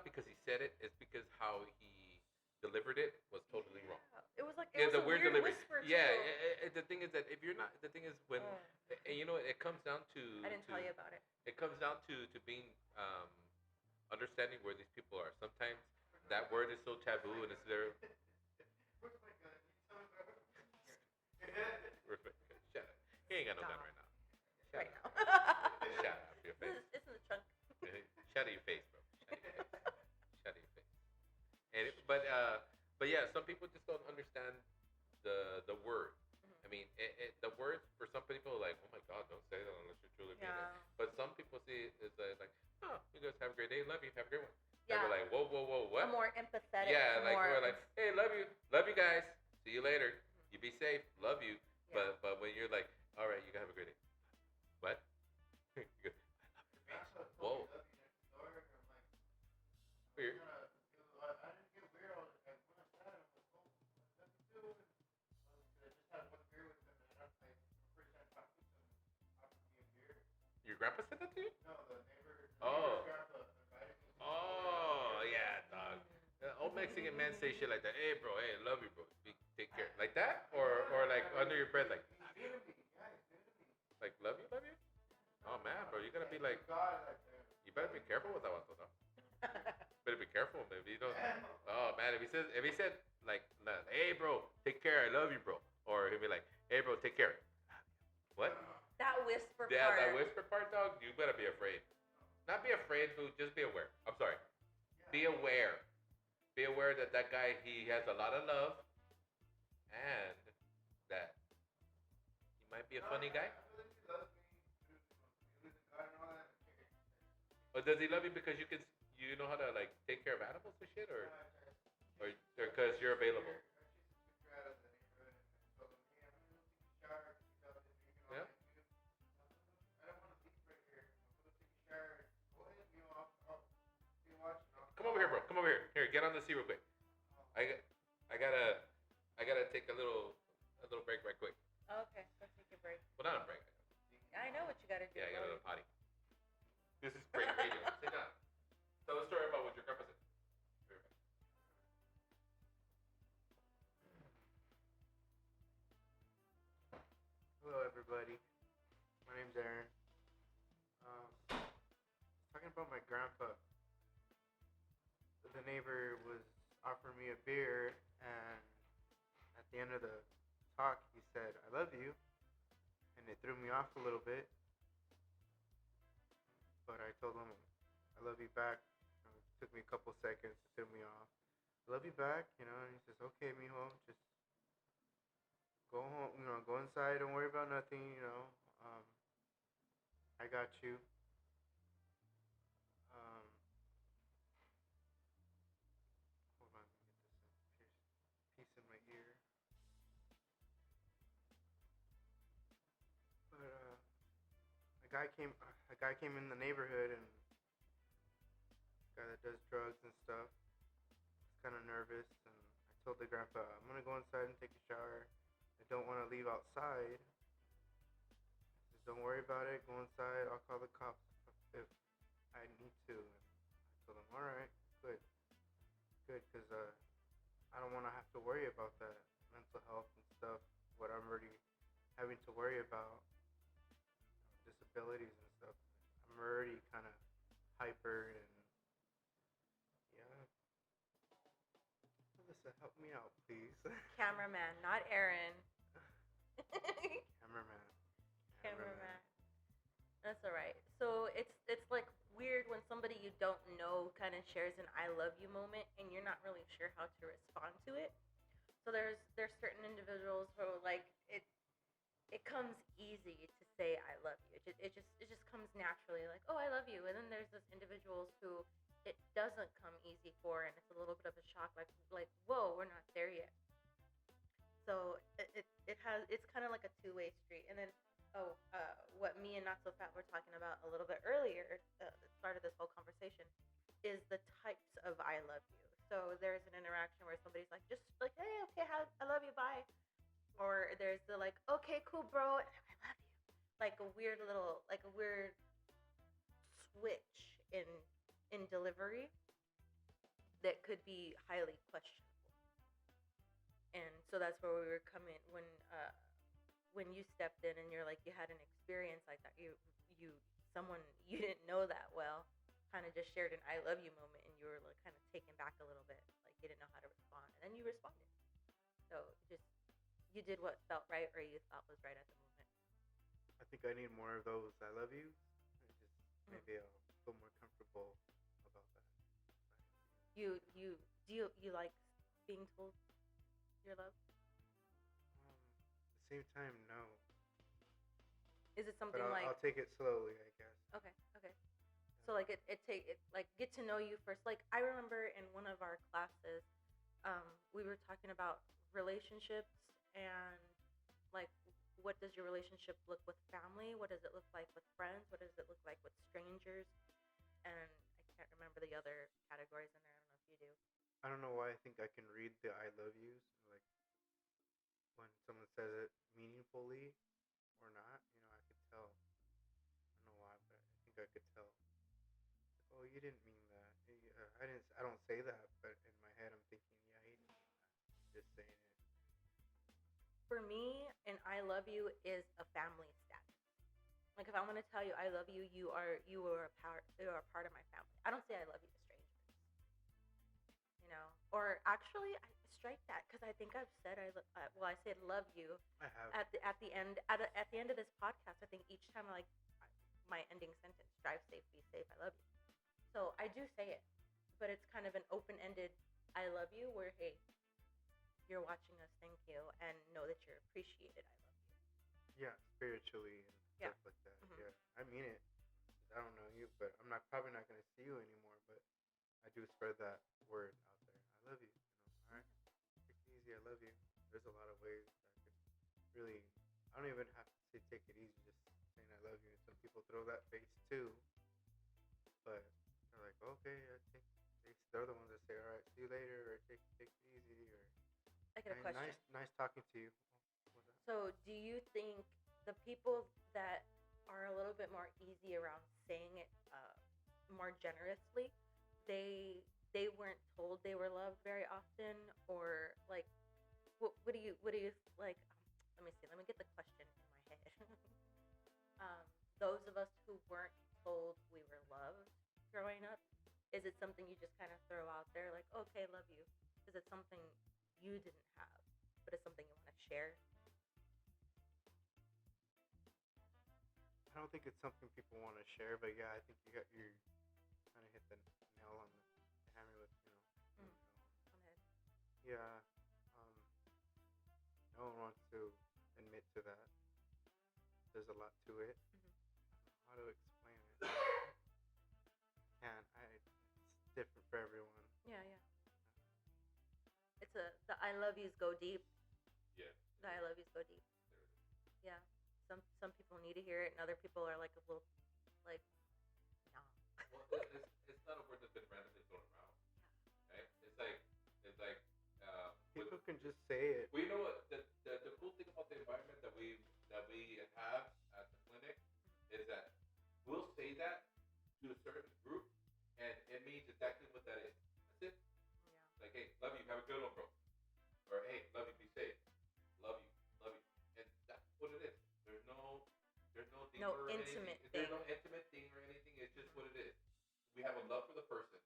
because he said it. It's because how he delivered it was totally wrong. It was like Yeah, it was the a weird weird delivery. whisper too. Yeah, the thing is that if you're not, the thing is when, Mm. and you know, it comes down to. I didn't tell you about it. It comes down to being understanding where these people are. Sometimes that word is so taboo and it's there. Where's my gun? You tell me about it. got no gun God. right now. Right Shut now. up. Shut up your face. It's in the trunk. Shut out your face, bro. Shut out your face. Shut out your face. But yeah, some people just don't understand the word. I mean, the words for some people are like, oh my God, don't say that unless you're truly mean it. Yeah. But some people see it as like, oh, you guys have a great day, love you, have a great one. Yeah. And we're like, whoa, A what? more empathetic. Yeah, like more, we're like, hey, love you guys, see you later. You be safe, love you. Yeah. But when you're like, all right, you gotta have a great day. What? You go, I love your face. Whoa. Weird. I didn't get weird all the time. When I said it, I'm like, oh, let me do it. I just had one beer with him, and I'm like, first time talking to him, offered me a beer. Your grandpa said that to you? No, the neighbor. Oh. Neighbor's grandpa invited me. Oh, yeah, dog. Old Mexican men say shit like that. Hey, bro, hey, love you, bro. Take care. Like that? Or like under your breath, like, love you. Like, love you, love you? Oh, man, bro, you gotta be like, God, like that. you better be careful with that one, though. Better be careful, man. If you don't, oh man, if he said like, hey bro, take care, I love you, bro, or he'll be like, hey bro, take care. What? that whisper Yeah, part. that whisper part, dog. You better be afraid. Not be afraid, boo. Just be aware. I'm sorry. Be aware. Be aware that guy, he has a lot of love, and that he might be a funny guy. I feel like he loves me. He lives in God and all that. Or does he love you because you know how to like take care of animals and shit, or because you're available? Yeah. Come over here, bro. Come over here. Here, get on the seat real quick. I gotta take a little break right quick. Okay, let's take a break. Well, not a break. I know what you gotta do. Yeah, I gotta go to the potty. This is great radio. Sit down. Tell a story about what your grandpa said. Hello, everybody. My name's Aaron. Talking about my grandpa. The neighbor was offering me a beer, and at the end of the talk, he said, "I love you," and it threw me off a little bit. But I told him, "I love you back." It took me a couple seconds to throw me off. "I love you back," and he says, "Okay, mijo, just go home, go inside, don't worry about nothing, I got you." Hold on, let me get this piece in my ear. But a guy came in the neighborhood, and a guy that does drugs and stuff. Was kind of nervous, and I told the grandpa, "I'm gonna go inside and take a shower. I don't want to leave outside." He says, "Don't worry about it. Go inside. I'll call the cops if I need to." And I told him, "All right, good, because I don't want to have to worry about that mental health and stuff. What I'm already having to worry about, disabilities and stuff. I'm already kind of hyper, and yeah." Melissa, help me out, please. Cameraman, not Aaron. Cameraman. That's alright. So it's like weird when somebody you don't know kind of shares an "I love you" moment, and you're not really sure how to respond to it. So there's certain individuals who like it comes easy to say "I love you." It just comes naturally, like, "Oh, I love you." And then there's those individuals who it doesn't come easy for, and it's a little bit of a shock, like whoa, we're not there yet. So it's kind of like a two-way street. And then what me and Not So Fat were talking about a little bit earlier, the start of this whole conversation, is the types of "I love you." So there's an interaction where somebody's like, just like, "Hey, okay, I love you, bye." Or there's the like, "Okay, cool, bro, I love you." Like a weird switch in delivery that could be highly questionable. And so that's where we were coming when you stepped in, and you're like, you had an experience like that. Someone you didn't know that well kind of just shared an "I love you" moment, and you were like kind of taken back a little bit, like you didn't know how to respond, and then you responded. So you did what felt right or you thought was right at the moment. think I need more of those I love yous. I just Mm. maybe I'll feel more comfortable about that. You do you like being told your love? At the same time, no. Is it But something like I'll take it slowly, I guess. okay, okay. So like it like get to know you first. Like I remember in one of our classes, we were talking about relationships and like what does your relationship look with family? What does it look like with friends? What does it look like with strangers? And I can't remember the other categories in there. I don't know if you do. I don't know why I think I can read the I love yous, like when someone says it meaningfully or not. I could tell. I don't know why, but I think I could tell. Like, oh, you didn't mean that. I didn't. I don't say that, but in my head, I'm thinking, yeah, he didn't mean that. Just saying it. For me, an I love you is a family status. Like if I want to tell you I love you, you are a part of my family. I don't say I love you to strangers. Or actually I strike that because I think I've said I said love you I have. at the end at the end of this podcast. I think each time my ending sentence: drive safe, be safe, I love you. So I do say it, but it's kind of an open ended I love you where hey, you're watching us, thank you, and know that you're appreciated. I love you. Yeah, spiritually and Yeah. stuff like that. Mhm. Yeah, I mean it. I don't know you, but I'm probably not gonna see you anymore. But I do spread that word out there. I love you. All right, take it easy. I love you. There's a lot of ways that I could really. I don't even have to say take it easy. Just saying I love you. And some people throw that face too, but they're like, okay, I take. They're the ones that say, all right, see you later, or take it easy, or I get a question. nice talking to you. What was that? So, do you think the people that are a little bit more easy around saying it more generously, they weren't told they were loved very often, or like, what do you like? Let me see. Let me get the question in my head. Those of us who weren't told we were loved growing up, is it something you just kind of throw out there, like, okay, love you? Is it something you didn't have, but it's something you want to share? I don't think it's something people want to share, but yeah, I think you kind of hit the nail on the hammer with Mm. you know. Okay. Yeah, no one wants to admit to that. There's a lot to it. Mhm. How to explain it? It's different for everyone. Yeah, yeah. It's the I love yous go deep. Yeah. The I love yous go deep. Yeah. Some people need to hear it, and other people are like a little, like, nah. Well, it's not a word that's been randomly thrown around. Right? It's like People can just say it. well, you know what the cool thing about the environment that we have at the clinic is that we'll say that to a certain group, and it means exactly what that is. That's it. Yeah. Like, hey, love you, have a good one, bro. Or hey, love you, be safe. Love you, and that's what it is. There's no deeper No or intimate anything. There's no thing. intimate thing or anything. It's just what it is. We have a love for the person,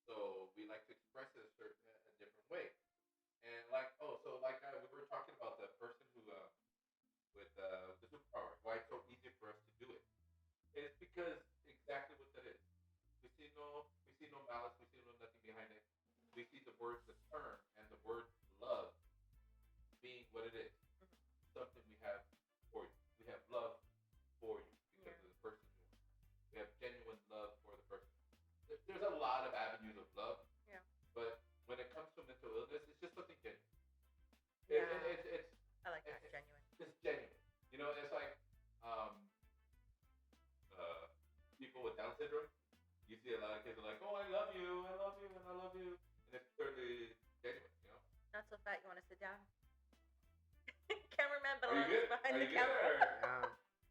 so we like to express it a different way. And we were talking about the person who with the superpowers. Why it's so easy for us to do it? And it's because exactly what that is. We see no malice. We see no nothing behind it. We see the word, the term, and the word love being what it is. Mhm. Something we have for you. We have love for you because Yeah. of the person you are. We have genuine love for the person. There's a lot of avenues of love. Yeah. But when it comes to mental illness, it's just something genuine. Yeah. It's I like that. Genuine. it's genuine. It's like people with Down syndrome. You see a lot of kids are like, "Oh, I love you, I love you, and I love you," and it's totally genuine. Not so fat. You want to sit down? Cameraman Are you belongs good? behind Are the you good? camera.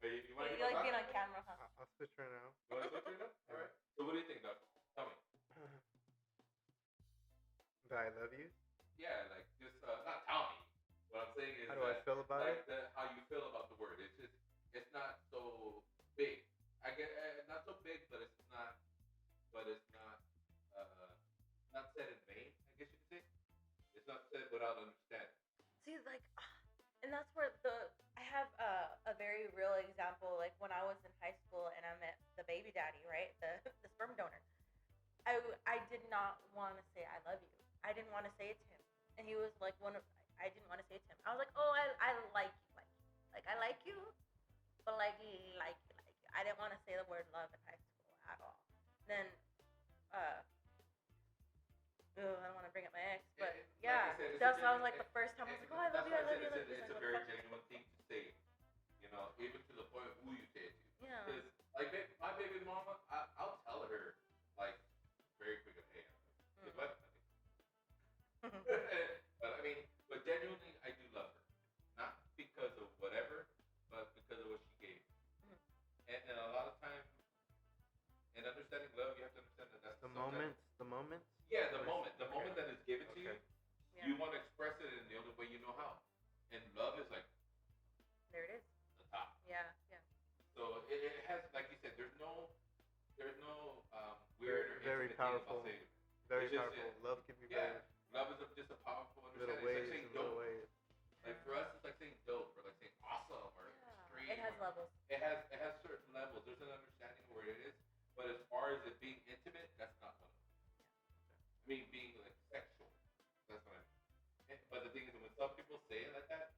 Yeah, You want to You like being on camera, huh? I'll switch right now. You want to switch right now? All right. So what do you think, Doug? Tell me. But I love you. Yeah, like just not tell me. What I'm saying is How do I feel about it? how you feel about the word. It's not so big. I get not so big, but it's not not said in vain. I guess you could say it's not said without understanding. See, like, and that's where I have a very real example and he was like one of. I didn't want to say it to him. I was like, oh, I like you, like I like you, but like you. I didn't want to say the word love in high school at all. Then, I don't want to bring up my ex, but Like yeah, I said, that's why I was like the first time I was like, oh, I love you, I love you, I love you. It's He's a like, very "What the fuck?" genuine thing to say, you know, even to the point of who you say it to. Yeah. Because, like, my baby mama, I'll tell her, like, very quick, hey, good luck, honey. But, I mean, but genuinely, I do love her. Not because of whatever, but because of what she gave. And a lot of times, in understanding love, you have to understand that that's The moments. Yeah, the moment that is given to you, Yeah. you want to express it in the only way you know how. And love is like There it is. the top. Yeah, yeah. So it has, like you said, there's no weird or Very intimate powerful. thing about saying. Very It's just, powerful. Love can be Yeah, very love is just a powerful little understanding. ways It's like saying and little dope. ways. Like for us, it's like saying dope or like saying awesome or extreme. It has or- levels. It has certain levels. There's an understanding where it is, but as far as it being intimate, that's not one of them. I mean, being like sexual, that's what I mean. But the thing is, when some people say it like that,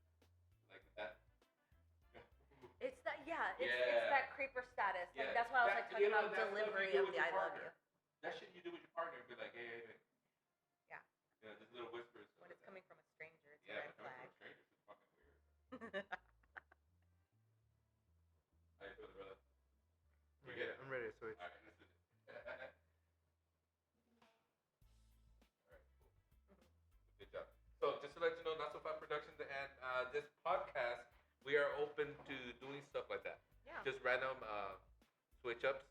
It's that, yeah, it's Yeah. that creeper status. Like, Yeah, that's why I was that- like talking you know, about that stuff you delivery do of with the your I love partner. you. that shit you do with your partner and be like, hey. Yeah. You know, just little whispers. When it's coming from a stranger, it's Yeah, a red but coming flag. from strangers is fucking weird. How you feeling, brother? You get it? I'm ready to switch. All right, let's do it. All right, cool. Good job. So, just to let you know, Not So Fun Productions and this podcast, we are open to doing stuff like that. Yeah. Just random switch ups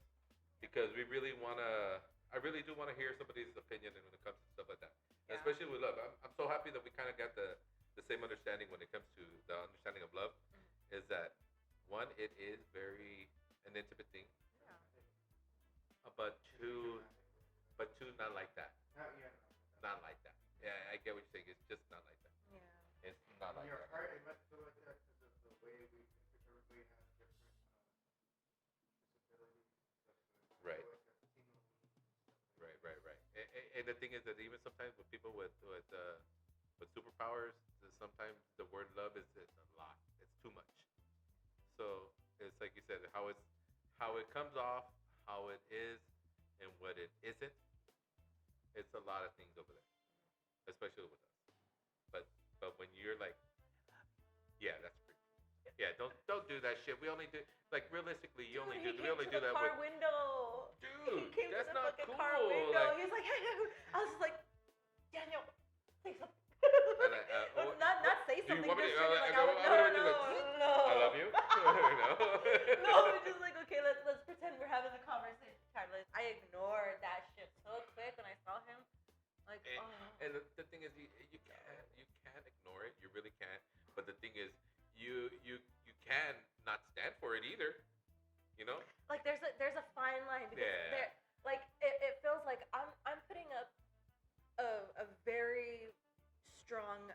because we really want to. I really do want to hear somebody's opinion when it comes to stuff like that, Yeah. especially with love. I'm so happy that we kind of got the same understanding when it comes to the understanding of love. Is that one? It is very an intimate thing, Yeah. but two, not like that. Not like that. Yeah, I get what you're saying. It's just not like that. Yeah. It's not like Your that. heart, it might feel like that because of the way we everybody has different disabilities. Right. Right. And the thing is that even sometimes with people with superpowers, sometimes the word love is a lot. It's too much. So it's like you said, how it comes off, how it is, and what it isn't. It's a lot of things over there, especially with us. But when you're like, yeah, that's creepy. Yeah, don't do that shit. We only do like realistically. We only do that car with. window. Dude, He came that's to the not fucking cool. car window. Like, He's like, I was just like, Daniel, say something. oh, not say do you something. want me to- Just straight, like, I no, wanna do no. I love you. No, it's just like, okay, let's pretend we're having a conversation. I ignored that shit so quick when I saw him. Like, And the thing is, you can't ignore it. You really can't. But the thing is, you can not stand for it either. You know? like there's a fine line because Yeah. like it feels like I'm putting up a very strong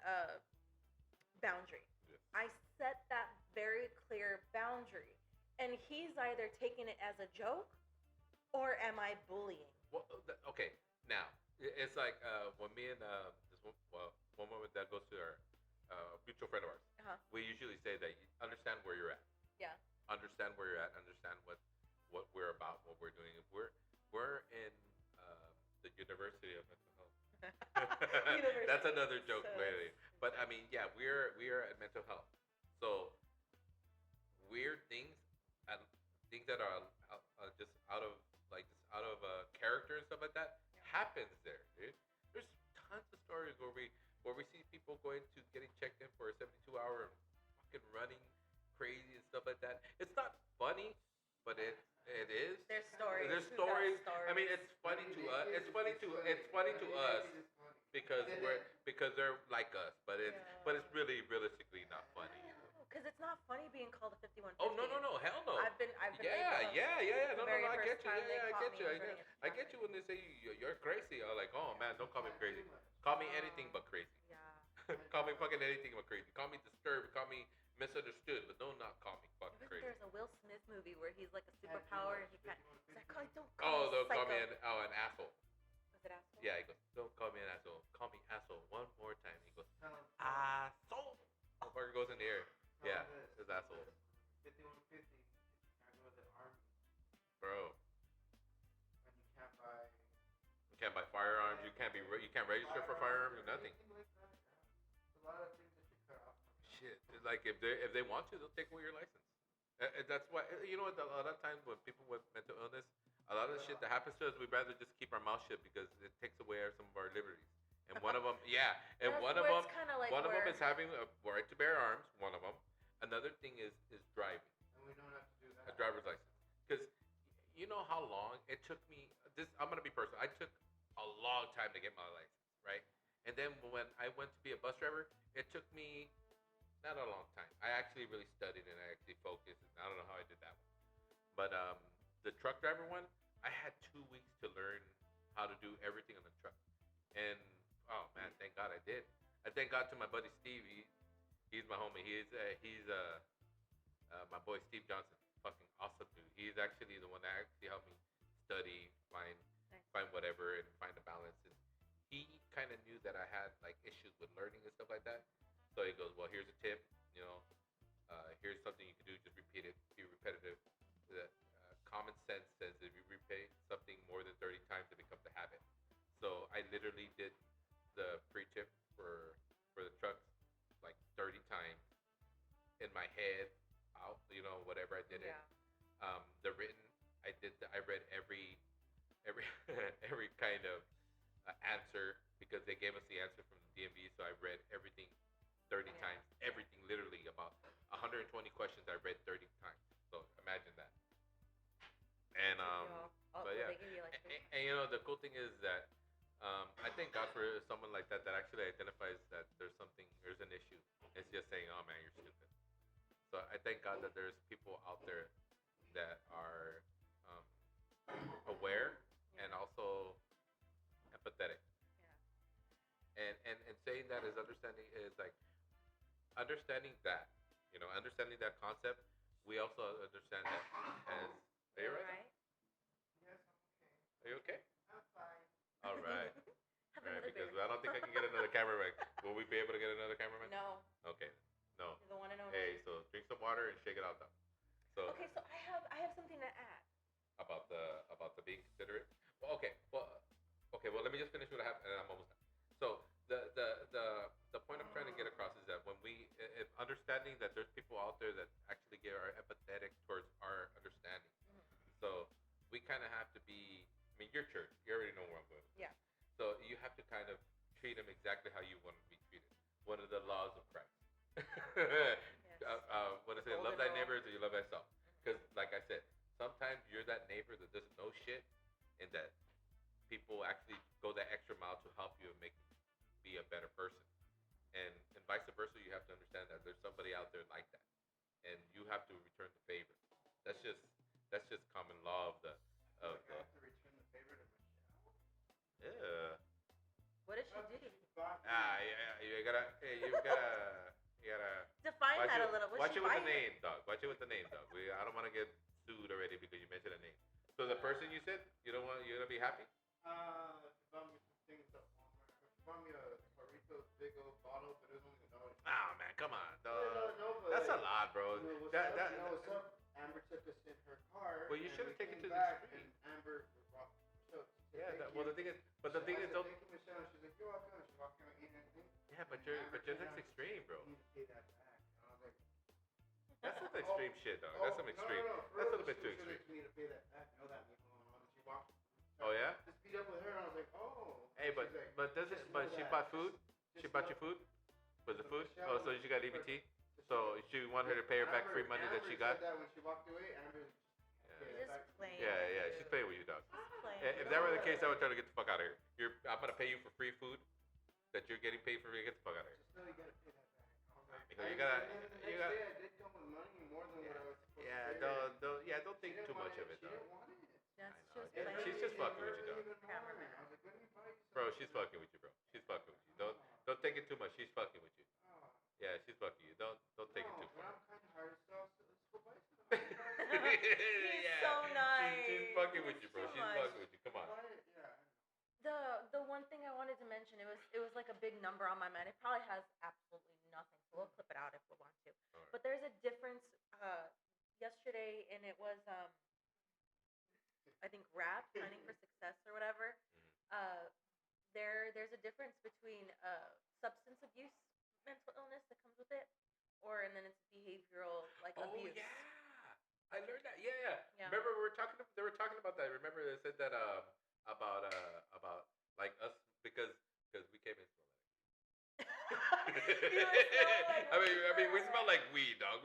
boundary. Yeah. I set that very clear boundary, and he's either taking it as a joke, or am I bullying? Well, okay. Now it's like when me and this one woman that goes to our mutual friend of ours. Uh-huh. We usually say that you understand where you're at. Yeah. Understand where you're at. Understand what we're about, what we're doing. We're in the University of Mental Health. That's another joke, So- literally. But I mean, yeah, we are at mental health. So weird things, things that are just out of character and stuff like that happens there, dude. There's tons of stories where we see people going to getting checked in for a 72-hour and fucking running crazy and stuff like that. It's not funny, but it is. There's stories. There's We've got stories. I mean, it's funny to us. It's funny to us because they're like us, but it's really realistically not funny. Because it's not funny being called a 5150. Oh no, hell no. I've been Yeah. The No, very I first get you. time they Yeah, I caught get me you. was running a I get you when they say you're crazy. I'm like, oh man, don't call me crazy. Call me anything but crazy. Yeah. Call me fucking anything but crazy. Call me disturbed. Call me misunderstood, but don't not call me I fucking think crazy. there's a Will Smith movie where he's like a superpower and he can't. He's like, oh, don't Oh, call me they'll call me psycho. an asshole. Was said asshole. Yeah, he goes, don't call me an asshole. Call me asshole one more time. He goes, Tell him. asshole. Motherfucker goes in the air. Tell Yeah, him this. his asshole. 5150. I go to the army. Bro, And you can't buy. you can't buy firearms. You can't register for firearms or nothing. Anything like that, yeah. There's a lot of things that you cut off. Shit, it's like if they want to, they'll take away your license. That's why you know what, a lot of times when people with mental illness, a lot of the shit that happens to us, we'd rather just keep our mouth shut because it takes away some of our liberties. And one of them, yeah, and That's one of where them, it's kinda like one of them where- is having a right to bear arms. One of them. Another thing is driving. And we don't have to do A that. driver's license. Because you know how long it took me. I'm gonna be personal. I took a long time to get my license, right? And then when I went to be a bus driver, it took me not a long time. I actually really studied and I actually focused. And I don't know how I did that one, but the truck driver one, I had 2 weeks to learn how to do everything on the truck. And oh man, thank God I did. I thank God to my buddy Steve. He's my homie. He's my boy Steve Johnson. Fucking awesome dude. He's actually the one that actually helped me study, find whatever, and find the balance. And he kind of knew that I had like issues with learning and stuff like that. So he goes, well, here's a tip. You know, here's something you can do. Just repeat it. Be repetitive. The common sense says if you repeat something more than 30 times, it becomes a habit. So I literally did the pre-tip for the trucks like 30 times in my head, out, you know, whatever I did it. The written, I read every every kind of answer because they gave us the answer from the DMV. So I read everything 30 times, everything, literally about 120 questions I read 30 times. So imagine that. And but yeah, They give you like and you know the cool thing is that I thank God for someone like that actually identifies that there's an issue. It's just saying, oh man, you're stupid. So I thank God that there's people out there that are aware and also empathetic. Yeah. And saying that is understanding that, you know, understanding that concept. We also understand that as are you right? Yes, Are you okay? I'm fine. All right. Have All right, another because beer. I don't think I can get another cameraman. Will we be able to get another cameraman? No, Okay. No. you're the one and only. Hey, so drink some water and shake it out though. So Okay, so I have something to add. about the being considerate. Well, okay. Well, let me just finish what I have, and I'm almost done. So the point I'm trying to get across is that when if understanding that there's people out there that actually are empathetic towards our understanding. So we kind of have to be. I mean, your church. You already know where I'm going. Yeah. So you have to kind of treat them exactly how you want to be treated. One of the laws of Christ. Yes. What is it? Golden Love thy rule. neighbor as you love thyself. Because, like I said, sometimes you're that neighbor that doesn't know shit, and that people actually go that extra mile to help you and make you be a better person. And vice versa, you have to understand that there's somebody out there like that, and you have to return the favor. That's just common law of the. I have to return the favor to Michelle. Yeah. What did she do? Yeah. You gotta. Define Watch that it, a little. watch it with the name, dog. Watch it with the name, dog. I don't want to get sued already because you mentioned a name. So the person you said you're gonna be happy. She bought me some things at Walmart. She bought me a Rico's big old bottle, but it was only $1. Oh man, come on, dog. No, but That's a like, lot, bro. you know, what's That- up? that- You know what's up? Amber took us in her car. Well, you and should've we taken came to the back, street. And Amber walked. Yeah. Thank Well, you. the thing is, but the thing I is, said, don't. thank you, Michelle. And she's like, you're welcome. She walked in, eat anything. Yeah, but And Amber came that's down, extreme, bro. You need to pay that back. And I was like, That's some extreme shit, dog. That's some extreme. No, That's a little bit too She was extreme. to me to pay that back. I know that. And she walked. Oh yeah. Just beat up with her, and I was like, oh. Hey, but She's like, but doesn't just but know she that. bought food. Just She bought know- you food. Was it So food? Michelle- Oh, so she got EBT. just So she want her to pay her back free money that she got. Said that when she walked away. Amber. You're just playing. Yeah. She's playing with you, dog. Playing. If that were the case, I would tell her to get the fuck out of here. I'm gonna pay you for free food that you're getting paid for. Get the fuck out of here. Just know you gotta pay that back. I was like, Because you gotta- and then the you next gotta- day I did come with money more than what I was supposed to Yeah, pay. don't She think didn't too want much of it, She though. didn't want it. Yes, I she know. was Yeah, playing. she's just fucking with you, dog. Cameraman. I was like, let me buy you Bro, something. she's fucking with you, bro. She's fucking with you. Don't take it too much. She's fucking with you. Oh, Yeah, she's fucking you. Don't take it no, too but far. I'm kind of hard, so let's go buy something. Yeah. so She's nice. fucking with you, bro. Too She's much. fucking with you. Come on. Buy it, yeah. one thing I wanted to mention. It was like a big number on my mind. It probably has absolutely nothing, so we'll clip it out if we want to. All right. But there's a difference. Yesterday, and it was I think rap, planning for success or whatever. Mhm. There's a difference between substance abuse, mental illness that comes with it, or and then it's behavioral like Oh abuse. yeah, I learned that. Yeah. Yeah. Remember we were talking. They were talking about that. Remember they said that about like us because we came in smelling. You were smelling like I mean, we weed. smell like weed, dog.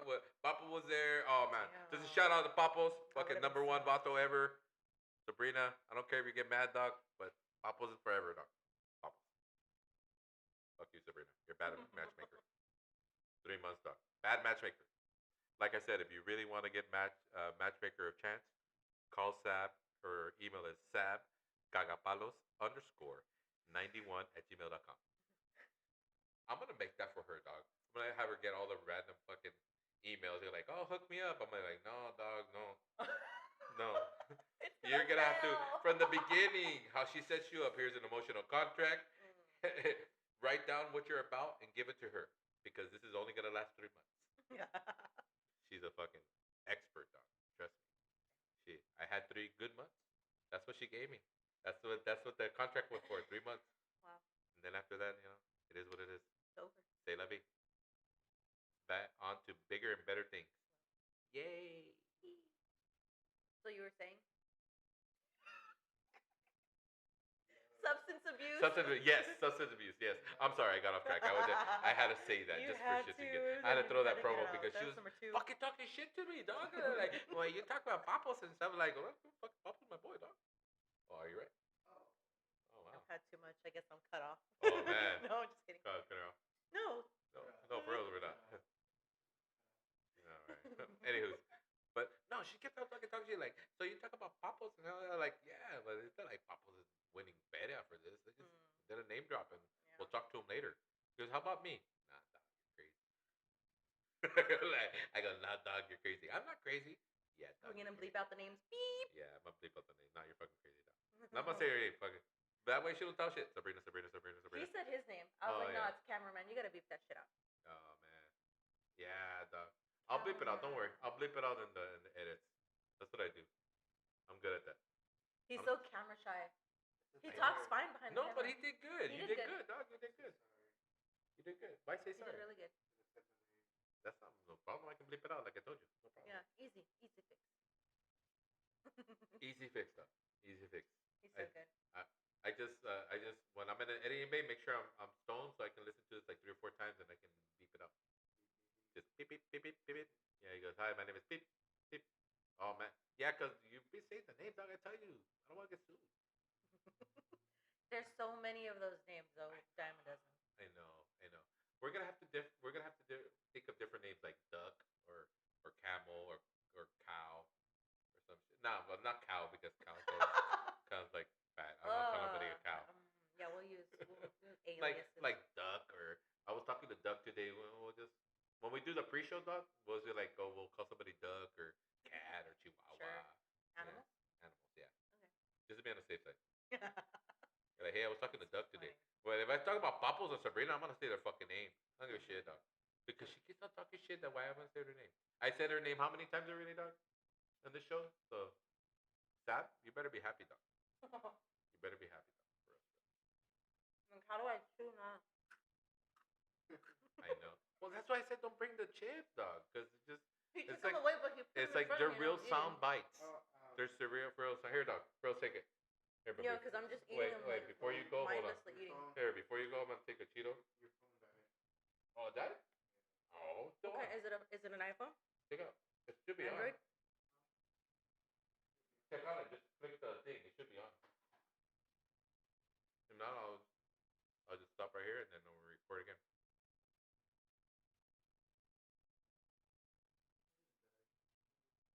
What, Papa was there. Oh man, just a Damn. shout out to Papos, I fucking would've been number one so vato ever. Sabrina, I don't care if you get mad, dog, but Papos is forever, dog. Papos. Fuck you, Sabrina. You're bad at matchmaker. 3 months, dog. Bad matchmaker. Like I said, if you really want to get matchmaker of chance, call Sab. Her email is sabcagapalos_91@gmail.com. I'm gonna make that for her, dog. I'm gonna have her get all the random fucking emails. You're like, oh, hook me up. I'm like, no, dog, no, no. It's You're gonna have to fail. from the beginning. How she sets you up. Here's an emotional contract. Write down what you're about and give it to her because this is only gonna last 3 months. She's a fucking expert, dog. Trust me. I had 3 good months. That's what she gave me. That's what the contract was for. 3 months. Wow. And then after that, it is what it is. It's over. Say la vie. Back on to bigger and better things. Yay. So you were saying? Substance abuse. Yes, substance abuse. Yes, I'm sorry, I got off track. I had to say that You just for had shit to to. get. I had to throw that You had to promo get it out. because she That's was number 2. fucking talking shit to me, dog. Like, well, you talk about Papos and stuff. Like, well, fucking Papos, my boy, dog. Oh, are you right? Oh wow. I've had too much. I guess I'm cut off. Oh man. No, I'm just kidding. Cut her off. No. No, for real, we're not. All right. Anywho, but no, she kept on fucking talking shit. Like, so you talk about Papos and I'm like, yeah, but it's not like Papos is winning feria for this. They just did a name drop and Yeah. we'll talk to him later. He goes, how about me? Nah, dog, you're crazy. I go, nah, dog, you're crazy. I'm not crazy. Yeah, dog. We're gonna you're bleep crazy. out the names. Beep. Yeah, I'm gonna bleep out the name. Nah, you're fucking crazy, dog. I'm gonna say her name, fucking. That way she don't tell shit. Sabrina. He said his name. I was Oh, like, no, yeah. it's cameraman. You gotta beep that shit out. Oh man. Yeah, dog. I'll bleep it out. Don't worry. I'll bleep it out in the edits. That's what I do. I'm good at that. He's I'm- so camera shy. He I talks know. fine behind No, the but camera. he did good. He You did did good. good, dog. You did good. You did good. Why say He sorry? did really good. That's not no problem. I can bleep it out like I told you. No problem. Yeah, easy fix. Easy fix, though. Easy fix. He's so good. I just when I'm in an editing bay, make sure I'm stoned so I can listen to this like 3 or 4 times and I can beep it up. Just beep beep beep beep beep beep. Yeah, he goes, hi, my name is beep beep. Oh man, yeah, cause you be saying the name, dog. I tell you, I don't want to get sued. There's so many of those names though. Diamond doesn't. I know. We're gonna have to think of different names like duck or camel or cow or some shit. Nah, but not cow because cow sounds like fat. I'm not calling anybody a cow. Yeah, we'll use aliases. Like duck or I was talking to Duck today. We'll just when we do the pre-show, Duck, we'll just like we'll call somebody Duck or cat or Chihuahua. Sure. Animal. Animals, yeah. Okay. Just to be on the safe side. You're like, hey, I was talking to Duck today. Funny. Well, if I talk about Papos or Sabrina, I'm gonna say their fucking name. I don't give a shit, dog. Because she keeps on talking shit. That why I'm gonna say her name. I said her name how many times already, dog? On this show. So, Sab, you better be happy, dog. You better be happy, dog. For real. Like, how do I chew now? I know. Well, that's why I said don't bring the chip, dog. Because it's just He It's took them like- away, but he put it's them in like front they're of me and real I'm sound eating. bites. There's the real Here, dog. Real, take it. Here, Yeah, baby. because I'm just eating Wait, them. wait. like, Before you go, hold on. mindlessly eating. Here, before you go, I'm gonna take a Cheeto. Your phone died. Oh, that? Oh, still Okay, on. is it an iPhone? Check it out. It should be Android? on. Check on it. Just click the thing. It should be on. If not, I'll just stop right here and then we'll record again.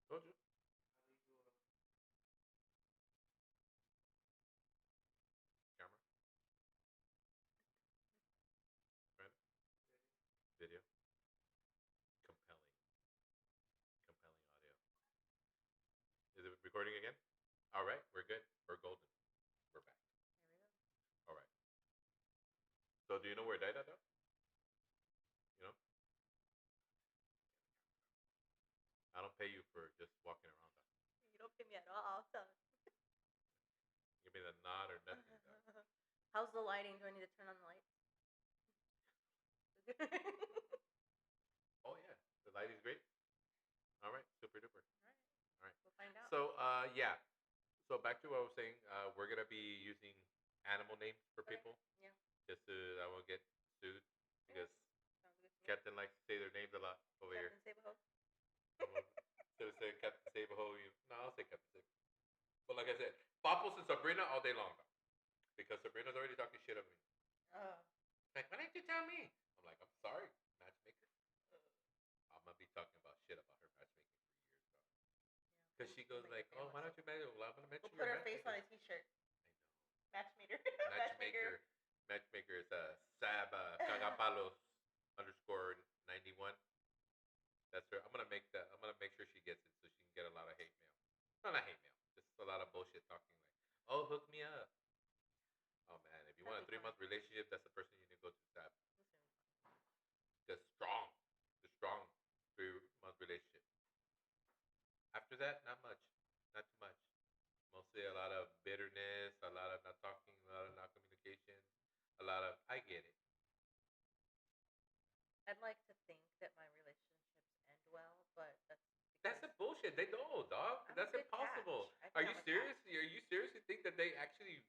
Told you. Camera. Right. Video. Compelling. Compelling audio. Is it recording again? All right, we're good. We're golden. We're back. There we So do you know where it died at, though? You know, I don't pay you for just walking around. Dog. You don't pay me at all. So. Give me the nod or nothing. Dog. How's the lighting? Do I need to turn on the light? Oh yeah, the lighting's great. All right, super duper. All All right. we'll find out. So yeah. So back to what I was saying. We're gonna be using animal names for Okay. people. Yeah. Just so I won't get sued because Sounds good to me. Captain likes to say their names a lot over here. Captain Saberho. Instead of saying Captain Saberho, no, I'll say Captain Saberho. But like I said, Papos and Sabrina all day long, though. Because Sabrina's already talking shit of me. Like, why didn't you tell me? I'm like, I'm sorry, matchmaker. I'm gonna be talking about shit about her matchmaking for years, dog. Because she goes like, oh, why don't you match? Well, I'm gonna mention We'll put your her face on matchmaker. a T-shirt. I know. Matchmaker. Matchmaker is Sab Cagapalos _91. That's her. I'm gonna make that. I'm gonna make sure she gets it so she can get a lot of hate mail. No, not hate mail. Just a lot of bullshit talking like, oh, hook me up. Oh man, if you want a That'd be 3-month relationship, that's the person you need to go to. Sab. The strong 3-month relationship. After that, not much, not too much. Mostly a lot of bitterness, a lot of not talking, a lot of not communication, a lot of I get it. I'd like to think that my relationships end well, but That's a bullshit. They don't, dog. I'm a That's good impossible. catch. I think Are you I'm a serious? Are you seriously think that they actually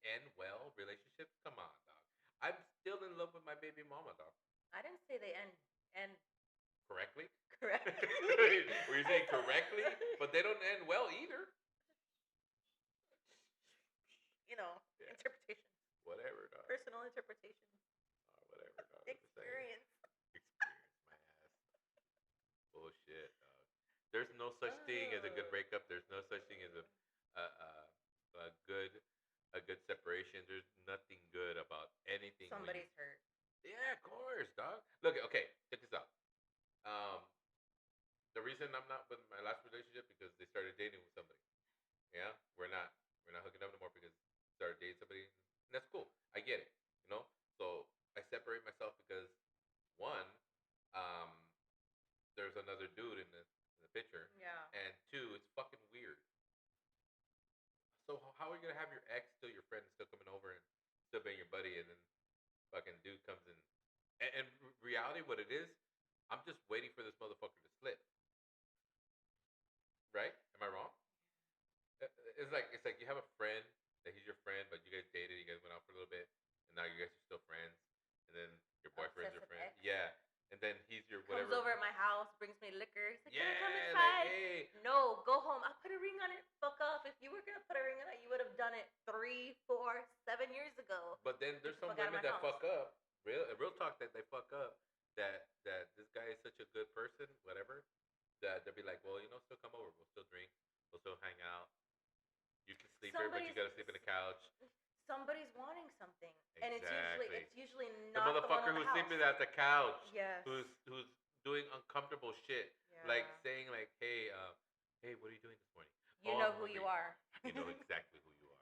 end well relationships? Come on, dog. I'm still in love with my baby mama, dog. I didn't say they end Correctly? correctly. Were you saying correctly? But they don't end well either. You know, Yeah. interpretation, Whatever, dog. personal interpretation, Whatever, dog. I'm just saying. experience. Experience my ass. Bullshit, dog. There's no such thing as a good breakup. There's no such thing as a good separation. There's nothing good about anything. when you- Somebody's hurt. Yeah, of course, dog. Look, okay, check this out. The reason I'm not with my last relationship because they started dating with somebody. Yeah, we're not hooking up no more because they started dating somebody, and that's cool. I get it, you know. So I separate myself because one, there's another dude in the picture, Yeah. and two, it's fucking weird. So how are you gonna have your ex still your friend and still coming over and still being your buddy, and then fucking dude comes in? And reality, what it is, I'm just waiting for this motherfucker to slip. Right? Am I wrong? It's like you have a friend that he's your friend, but you guys dated, you guys went out for a little bit, and now you guys are still friends, and then your boyfriend's your Obsessive friend. ex. Yeah, and then he's your Comes whatever. over at my house, brings me liquor. He's like, Yeah, "Can I come like inside?" hey, No, go home. I'll put a ring on it. Fuck off. If you were gonna put a ring on it, you would have done it 3, 4, 7 years ago. but then there's the some fuck out of women my that house. fuck up. Real talk that they fuck up. That this guy is such a good person, whatever. That they'll be like, well, still come over. We'll still drink. We'll still hang out. You can sleep here, but you gotta sleep in the couch. Somebody's wanting something, and Exactly. it's usually The not the one motherfucker on the who's house. sleeping at the couch. Yes. Who's doing uncomfortable shit. Yeah. Like saying like, hey, what are you doing this morning? You "Oh, know I'm who you hungry." are. You know exactly who you are.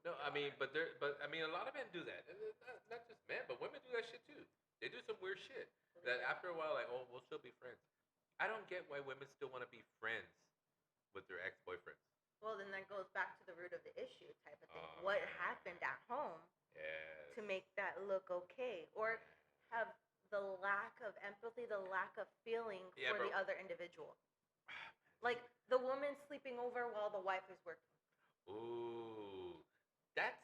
No, I mean, but I mean, a lot of men do that. And it's not just men, but women do that shit too. They do some weird shit. That after a while, like, oh, we'll still be friends. I don't get why women still want to be friends with their ex-boyfriends. Well, then that goes back to the root of the issue type of thing. Oh, What man. happened at home Yes. to make that look okay, or have the lack of empathy, the lack of feeling Yeah, for the but- other individual. Like the woman sleeping over while the wife is working. Ooh, that's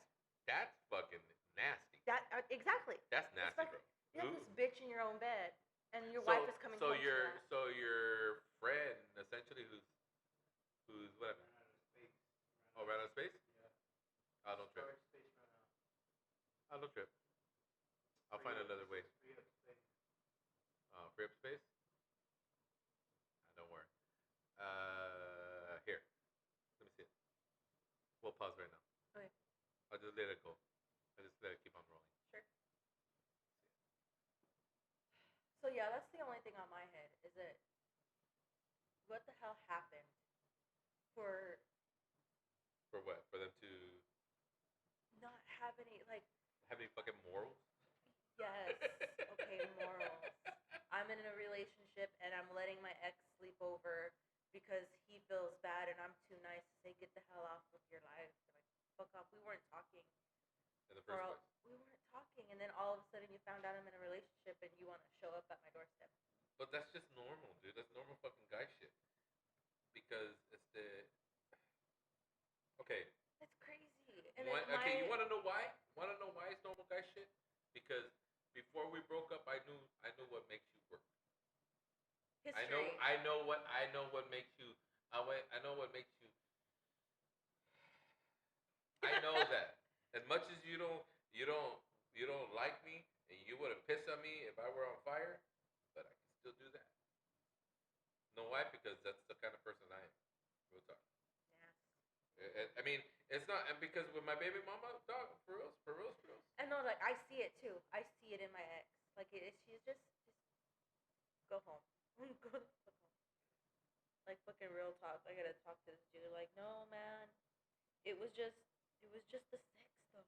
fucking nasty. That exactly. That's nasty, like- bro. You have Ooh. this bitch in your own bed, and your wife is coming home. So your friend essentially who's what? Oh, ran out of space. Oh, don't trip. Oh, don't trip. I'll find another way. Free up space. Don't worry. Here. Let me see it. We'll pause right now. Okay. I'll just let it go. I'll just let it keep on rolling. Sure. So yeah, that's the only thing on my head. Is it what the hell happened for For what? For them to not have any like have any fucking morals? Yes. Okay, morals. I'm in a relationship and I'm letting my ex sleep over because he feels bad and I'm too nice to say, get the hell off with your life. Like, fuck off. We weren't talking. In the first place. We weren't talking, and then all of a sudden you found out I'm in a relationship and you want to show up at my doorstep. But that's just normal, dude. That's normal fucking guy shit. Because it's the okay. It's crazy. And okay, you want to know why? Want to know why it's normal guy shit? Because before we broke up, I knew what makes you work. History. I know what makes you. I know what makes you. I know that. As much as you don't like me, and you wouldn't piss on me if I were on fire, but I can still do that. Know why? Because that's the kind of person I am. Real talk. Yeah. I mean, it's not, and because with my baby mama, dog, for reals. I know, like I see it too. I see it in my ex. Like she's just go home. Go the fuck home. Like fucking real talk. I gotta talk to this dude. Like, no man, it was just the sex though.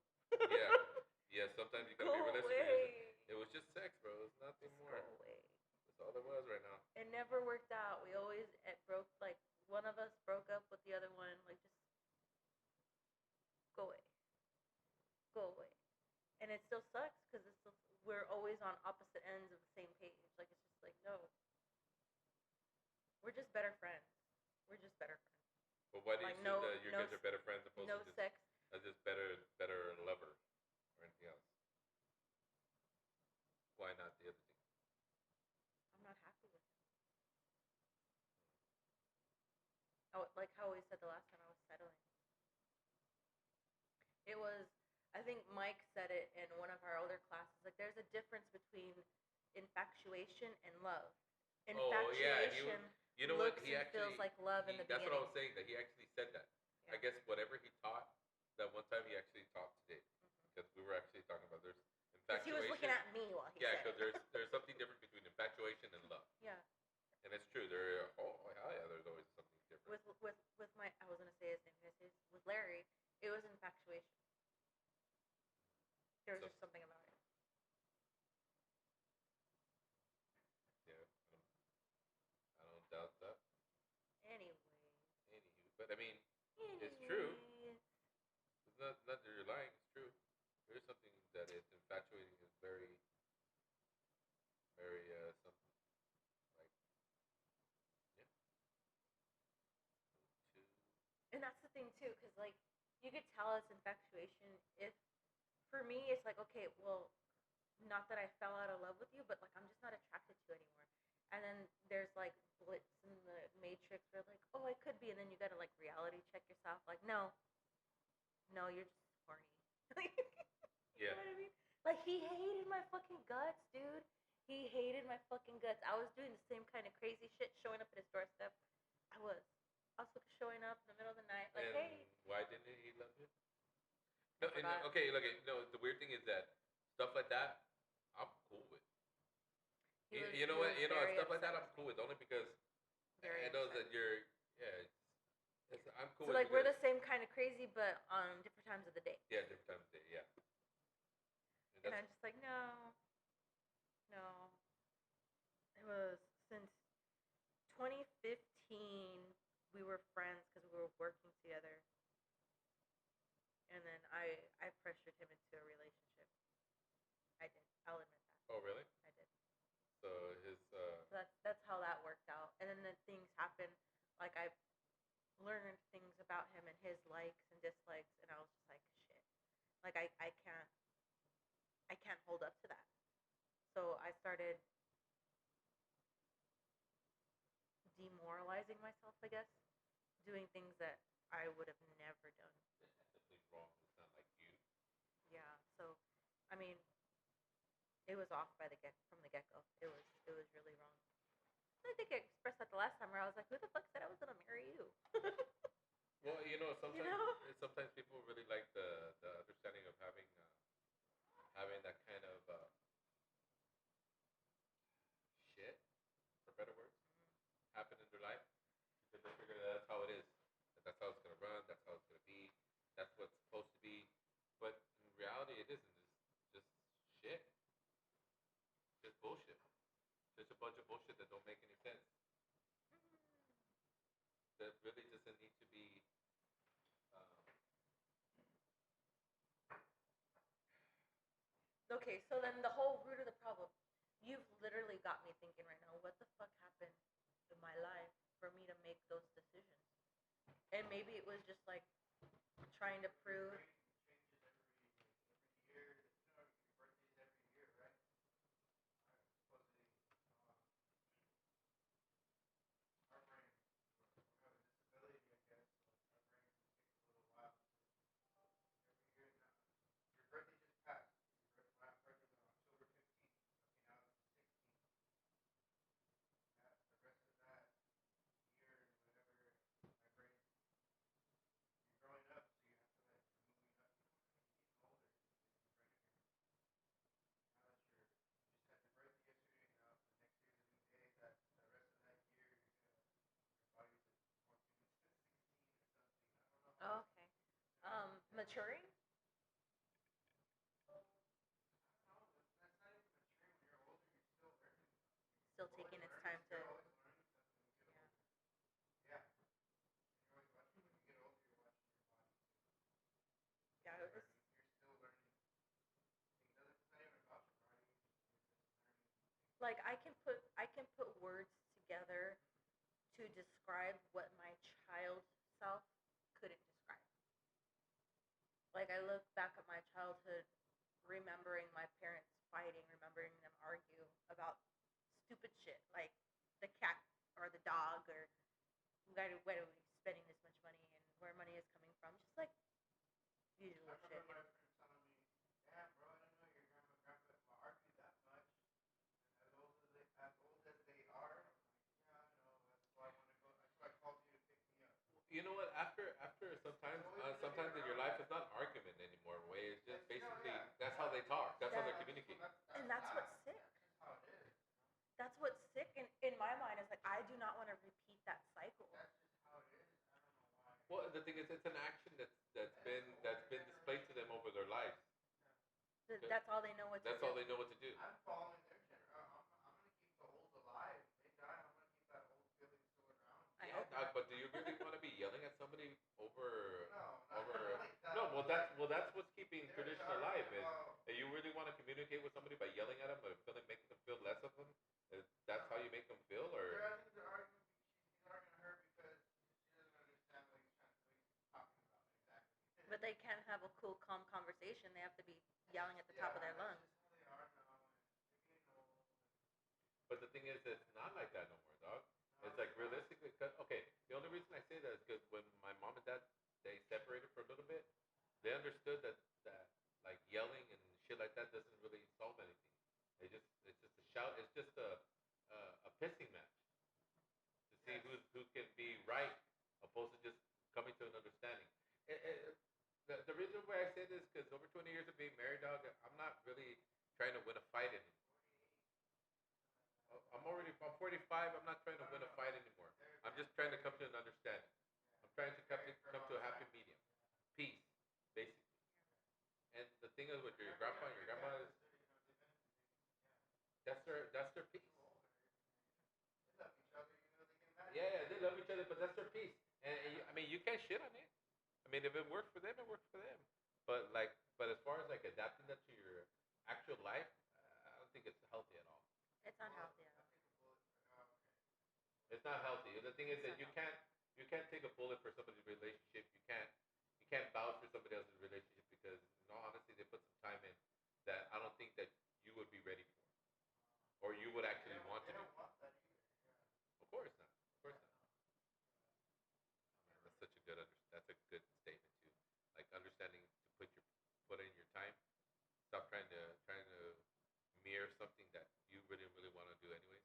Yeah. Sometimes you gotta be realistic. It was just sex, bro. It's nothing just more. Go away. That's all there was right now. It never worked out. We always broke. Like one of us broke up with the other one. Like just go away. Go away. And it still sucks because we're always on opposite ends of the same page. Like it's just like no. We're just better friends. We're just better friends. But why do you think that you guys are better friends opposed to just, sex? Just better lover or anything else? Why not the other thing? I'm not happy with him. Like how we said the last time, I was settling. It was, I think Mike said it in one of our older classes. Like there's a difference between infatuation and love. Infatuation. You know looks what? He and actually feels like love in the that's beginning. what I was saying. That he actually said that. Yeah. I guess whatever he taught, that one time he actually taught today, because we were actually talking about there's infatuation. Because he was looking at me while he said it. Yeah, because there's something different between infatuation and love. Yeah. And it's true. There's always something different. With my, I was gonna say his name. With Larry, it was infatuation. There was just something about it. Yeah, I don't doubt that. Anywho, but I mean, it's true. It's not that you're lying. It's true. There's something that is infatuating. Is very, very something like yeah. And that's the thing too, because like you could tell it's infatuation if, for me, it's like okay, well, not that I fell out of love with you, but like I'm just not attracted to you anymore. And then there's like blitz in the Matrix where like, oh, I could be, and then you gotta like reality check yourself. Like, no, you're just horny. You know what I mean? Like he hated my fucking guts, dude. He hated my fucking guts. I was doing the same kind of crazy shit, showing up at his doorstep. I was fucking showing up in the middle of the night, like, and hey. Why didn't he love you? No, okay, look, no. The weird thing is that stuff like that, I'm cool with. You know what? Stuff like that I'm cool with, only because I know that you're. Yeah, I'm cool. So like we're the same kind of crazy, but on different times of the day. Yeah, different times of the day. Yeah. And I'm just like, no. It was since 2015 we were friends because we were working together. And then I pressured him into a relationship. I did. I'll admit that. Oh, really? I did. So his. So that's how that worked out. And then things happened. Like I learned things about him and his likes and dislikes, and I was just like, shit. Like I can't hold up to that. So I started demoralizing myself, I guess, doing things that I would have never done. Definitely wrong. It's not like you. Yeah. So, I mean, it was off from the get go. It was really wrong. I think I expressed that the last time where I was like, who the fuck said I was gonna marry you? Well, sometimes people really like the understanding of having that kind of shit, for better words, happen in their life, because they figure that's how it is, that's how it's gonna run, that's how it's gonna be, that's what's supposed to be. But in reality, it isn't. a bunch of bullshit that don't make any sense. That really doesn't need to be. Um, Okay, so then the whole root of the problem, you've literally got me thinking right now, what the fuck happened in my life for me to make those decisions? And maybe it was just like trying to prove. Changes every year. You know, your birthday's every year, right? Supposedly, our brain, we have a disability, I guess. So our brain takes a little while. Every year now, your birthday just passed. My birthday was on October 15th. Okay, now it's 16th. The rest of that year and whatever, my brain, you're growing up, so you have to like, you're moving up. You know, you're getting older. Your brain, now that you just had your birthday yesterday, now the next year is a new day. That the rest of that year, your body just wants you to 16 or something. I don't know. Oh, okay. Maturing? I don't know. That's not even maturing. When you're older, you're still learning. Still taking its time to. You're always learning something when you get Yeah. older. Yeah. You're always watching. When you get older, you're watching your body. Yeah, You're it was. learning. You're still learning. It's not even about your body. You're just learning. Like I can put words together to describe what my child self couldn't describe. Like I look back at my childhood, remembering my parents fighting, remembering them argue about stupid shit like the cat or the dog or why are we spending this much money and where money is coming from, just like usual I shit. remember my friends telling me, "Damn, bro, I didn't know your grandma and grandpa argue that much. And as old as they are, I'm like, yeah, I know. That's why I want to go. That's why I called you to pick me up. you know what? After sometimes in your life, it's not an argument anymore. Way it's just basically that's how they talk. That's how they communicate. And that's what's sick. That's just how it is. That's what's sick in my mind is like I do not want to repeat that cycle. That's just how it is. I don't know why. Well, the thing is, it's an action that's been displayed to them over their lives. That's all they know what to That's do. all they know what to do. I'm following their generation. I'm gonna keep the old alive. They die. I'm gonna keep that old feeling still around. I Yeah, hope dog, not. but do you really want to be yelling at somebody over No, over? not like that. No, that's what's keeping They're tradition talking alive. Is about- that you really want to communicate with somebody by yelling at them, or making them feel less of them? That's how you make them feel, or I think they're arguing. He's arguing her because she doesn't understand what he's talking about exactly. But they can't have a cool, calm conversation. They have to be yelling at the top of their lungs. That's just how they are now. And they're getting old. But the thing is, it's not like that no more, dog. It's like realistically, okay. The only reason I say that is because when my mom and dad they separated for a little bit, they understood that like yelling and shit like that doesn't really solve anything. It's just a shout. It's just a pissing match to see who can be right, opposed to just coming to an understanding. The reason why I say this because over 20 years of being married, dog, I'm not really trying to win a fight anymore. I'm 45. I'm not trying to win a fight anymore. I'm just trying to come to an understanding. I'm trying to come to a happy medium, peace, basically. And the thing is, with your grandpa and your grandma, that's their peace. They love each other, you know, they get mad. Yeah, they love each other, but that's their peace. And I mean, you can't shit on it. I mean, if it works for them, it works for them. But as far as like adapting that to your actual life, I don't think it's healthy at all. It's unhealthy. It's not healthy. The thing is that you can't take a bullet for somebody's relationship. You can't vouch for somebody else's relationship because in all honesty they put some time in that I don't think that you would be ready for or you would actually want to They do. don't want that either. Yeah. Of course not. Of course not. Oh, man, that's such a that's a good statement too. Like understanding to put in your time. Stop trying to mirror something that you really really want to do anyways.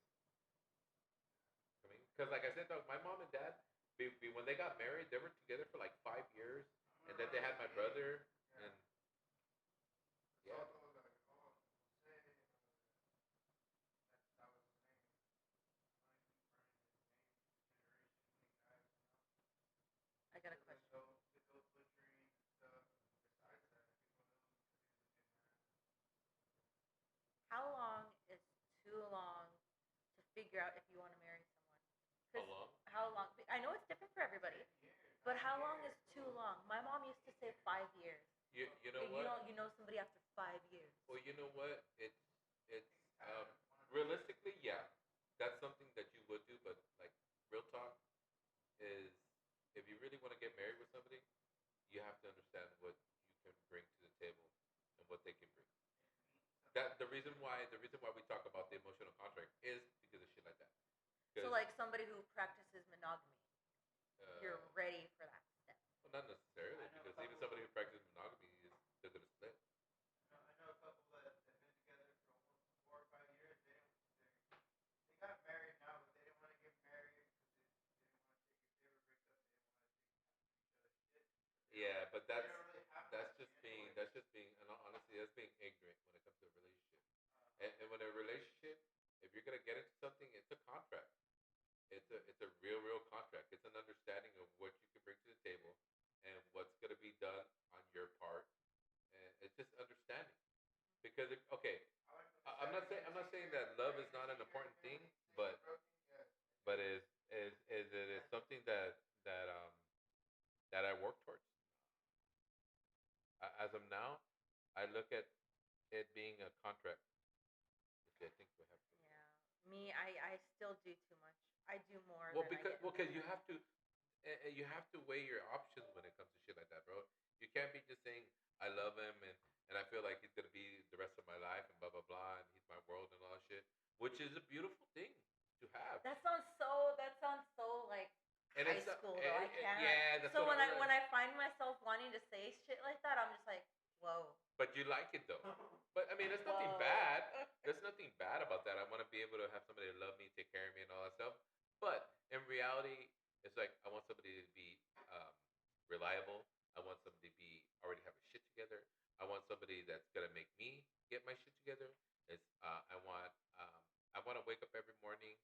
I mean, because like I said, dog, my mom and dad, when they got married, they were together for like 5 years, and then they had my brother, and yeah, I got a question. How long is too long to figure out if you want to marry someone? How 'Cause long? How long? I know it's different for everybody, but how long is too long? My mom used to say 5 years. You know If what? you know somebody after 5 years. Well, you know what? It's realistically, yeah, that's something that you would do. But like real talk is, if you really want to get married with somebody, you have to understand what you can bring to the table and what they can bring. That the reason why we talk about the emotional contract is because of shit like that. So Because like somebody who practices monogamy, you're uh, ready for that step. well, not necessarily, because even somebody who practices monogamy is still gonna split. I know a couple that have been together for almost 4 or 5 years. They got married now, but they didn't want to get married because they didn't want to take. If they ever break up, they didn't want to take each other's shit. Yeah, but They don't really have that's much just being anyway. that's just being and honestly that's being ignorant when it comes to a relationship. And when a relationship, if you're gonna get into something, it's a contract. It's a real contract. It's an understanding of what you can bring to the table and what's gonna be done on your part, and it's just understanding. Because okay, I'm not saying that love is not an important thing, but is it is something that I work towards. As of now, I look at it being a contract. You see, I think we have to. Yeah. Me, I still do too much. I do more Well, than I get. because you have to weigh your options when it comes to shit like that, bro. You can't be just saying I love him and I feel like he's gonna be the rest of my life and blah blah blah and he's my world and all that shit, which is a beautiful thing to have. That sounds so like And high it's not, school though. I can't. yeah, that's So what when I find myself wanting to say shit like that, I'm just like, whoa. But you like it though. But I mean, there's nothing Whoa. bad. There's nothing bad about that. I want to be able to have somebody to love me, take care of me, and all that stuff. But in reality, it's like I want somebody to be reliable. I want somebody to be already have a shit together. I want somebody that's gonna make me get my shit together. It's I want to wake up every morning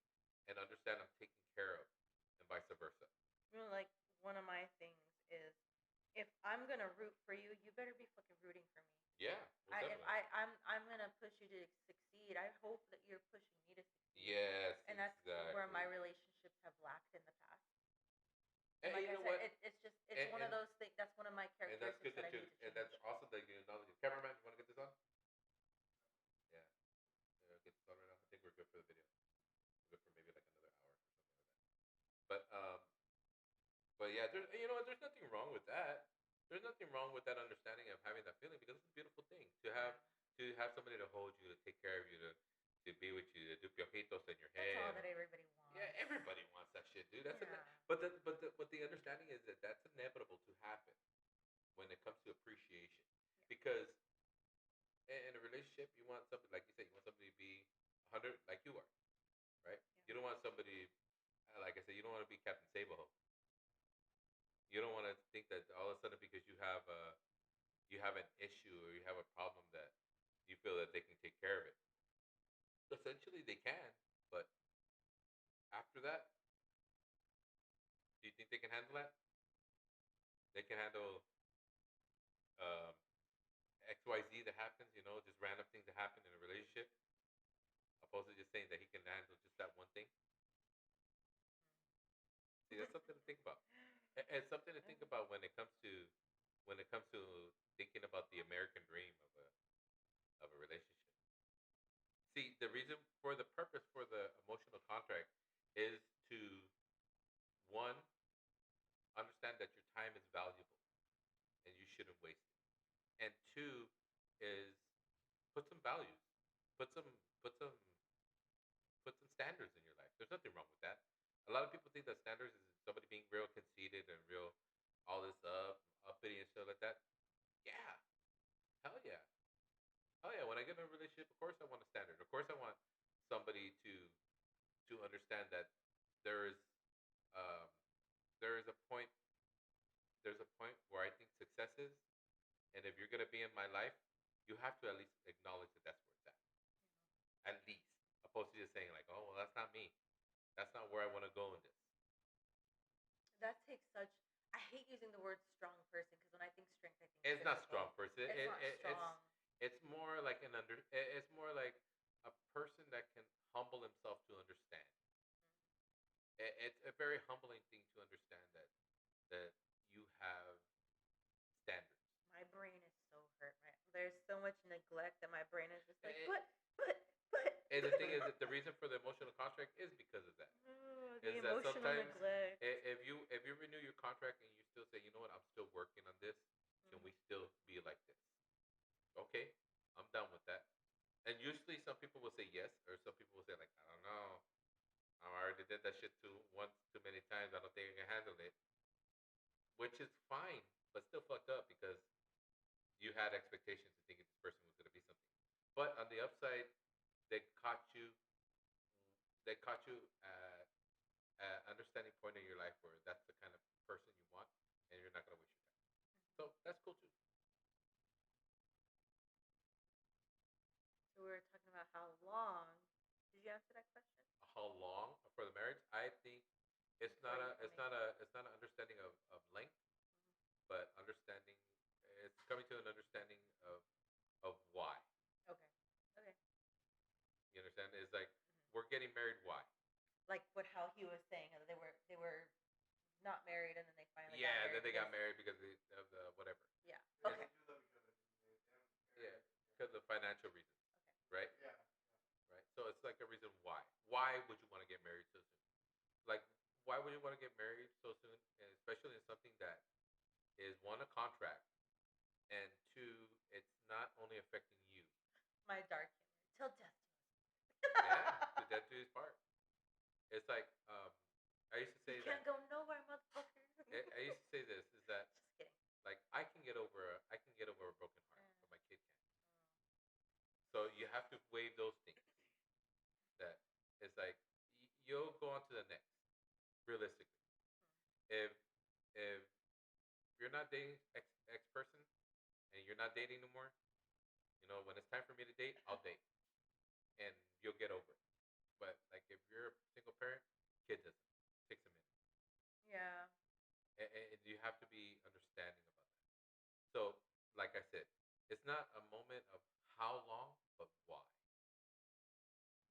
and understand I'm taken care of, and vice versa. You know, like one of my things is if I'm gonna root for you, you better be fucking rooting for me. Yeah, well, If definitely. I'm gonna push you to succeed, I hope that you're pushing me to succeed. Yes, And that's exactly. where my relationships have lacked in the past. And Like you I know said, what? it's just it's one of those things. That's one of my And that's characteristics good that that I you, need to and change. that's awesome that you acknowledge it. Cameraman, you want to get this on? Yeah. Get this on right now. I think we're good for the video. We're good for maybe like another hour or something like that. But yeah, there's nothing wrong with that. There's nothing wrong with that understanding of having that feeling because it's a beautiful thing to have somebody to hold you, to take care of you, to be with you, to do piojitos in your That's all head. that everybody wants. Yeah, everybody wants that shit, dude. Yeah. But the understanding is that that's inevitable to happen when it comes to appreciation, because in a relationship you want somebody, like you said, you want somebody to be 100 like you are, right? Yeah. You don't want somebody like I said, you don't want to be Captain Saberho. You don't want to think that all of a sudden because you have an issue or you have a problem that you feel that they can take care of it. Essentially, they can, but after that, do you think they can handle that? They can handle um, XYZ that happens, just random things that happen in a relationship, opposed to just saying that he can handle just that one thing. See, that's something to think about. It's something to think about when it comes to thinking about the American dream of a relationship. See, the purpose for the emotional contract is to one understand that your time is valuable and you shouldn't waste it, and two is put some values, put some put some put some standards in your life. There's nothing wrong with that. A lot of people think that standards is somebody being real conceited and real all this uppity and stuff like that. Yeah, hell yeah, hell yeah. When I get in a relationship, of course I want a standard. Of course I want somebody to understand that there is um, there is a point there's a point where I think success is, and if you're gonna be in my life, you have to at least acknowledge that that's where it's at least, opposed to just saying like, oh well, that's not me. That's not where I want to go in this. That takes such. I hate using the word strong person because when I think strength, I think It's not physical. strong person. It's not strong. It's more like an under. It's more like a person that can humble himself to understand. It's a very humbling thing to understand that you have standards. My brain is so hurt. There's so much neglect that my brain is just like, Eh, but. And the thing is that the reason for the emotional contract is because of that. Oh, Is the that emotional sometimes neglect. if you renew your contract and you still say, you know what, I'm still working on this, can we still be like this? Okay, I'm done with that. And usually some people will say yes, or some people will say like, I don't know, I already did that shit once too many times. I don't think I can handle it, which is fine, but still fucked up because you had expectations to thinking this person was going to be something. But on the upside, they caught you. They caught you at understanding point in your life where that's the kind of person you want, and you're not going to waste your time. So that's cool too. So we were talking about how long. Did you answer that question? How long for the marriage? I think it's not Before a you it's commit. not a it's not an understanding of length, but understanding. It's coming to an understanding of why. Okay. Okay. You understand? It's like Mhm. we're getting married. Why? Like what how he was saying that they were not married and then they finally got Yeah, married. then they got because- married because of the whatever. Yeah. They Okay. do love each other. They don't Yeah, care. because of financial reasons, Okay. right? Yeah. Right. So it's like a reason why. Why would you want to get married so soon? Like, why would you want to get married so soon, and especially in something that is one a contract, and two, it's not only affecting you. My dark humor. Till death Yeah, to death do his part. It's like I used to say You can't that. go nowhere, motherfucker. I used to say this is that Just kidding. like I can get over a broken heart, but my kid can't. So you have to weigh those things. That it's like you'll go on to the next. Realistically, if if you're not dating X person and you're not dating no more, you know when it's time for me to date, I'll date, and you'll get over it. But like if you're a single parent, kid doesn't. Takes a minute, Yeah. and you have to be understanding about that. So, like I said, it's not a moment of how long, but why.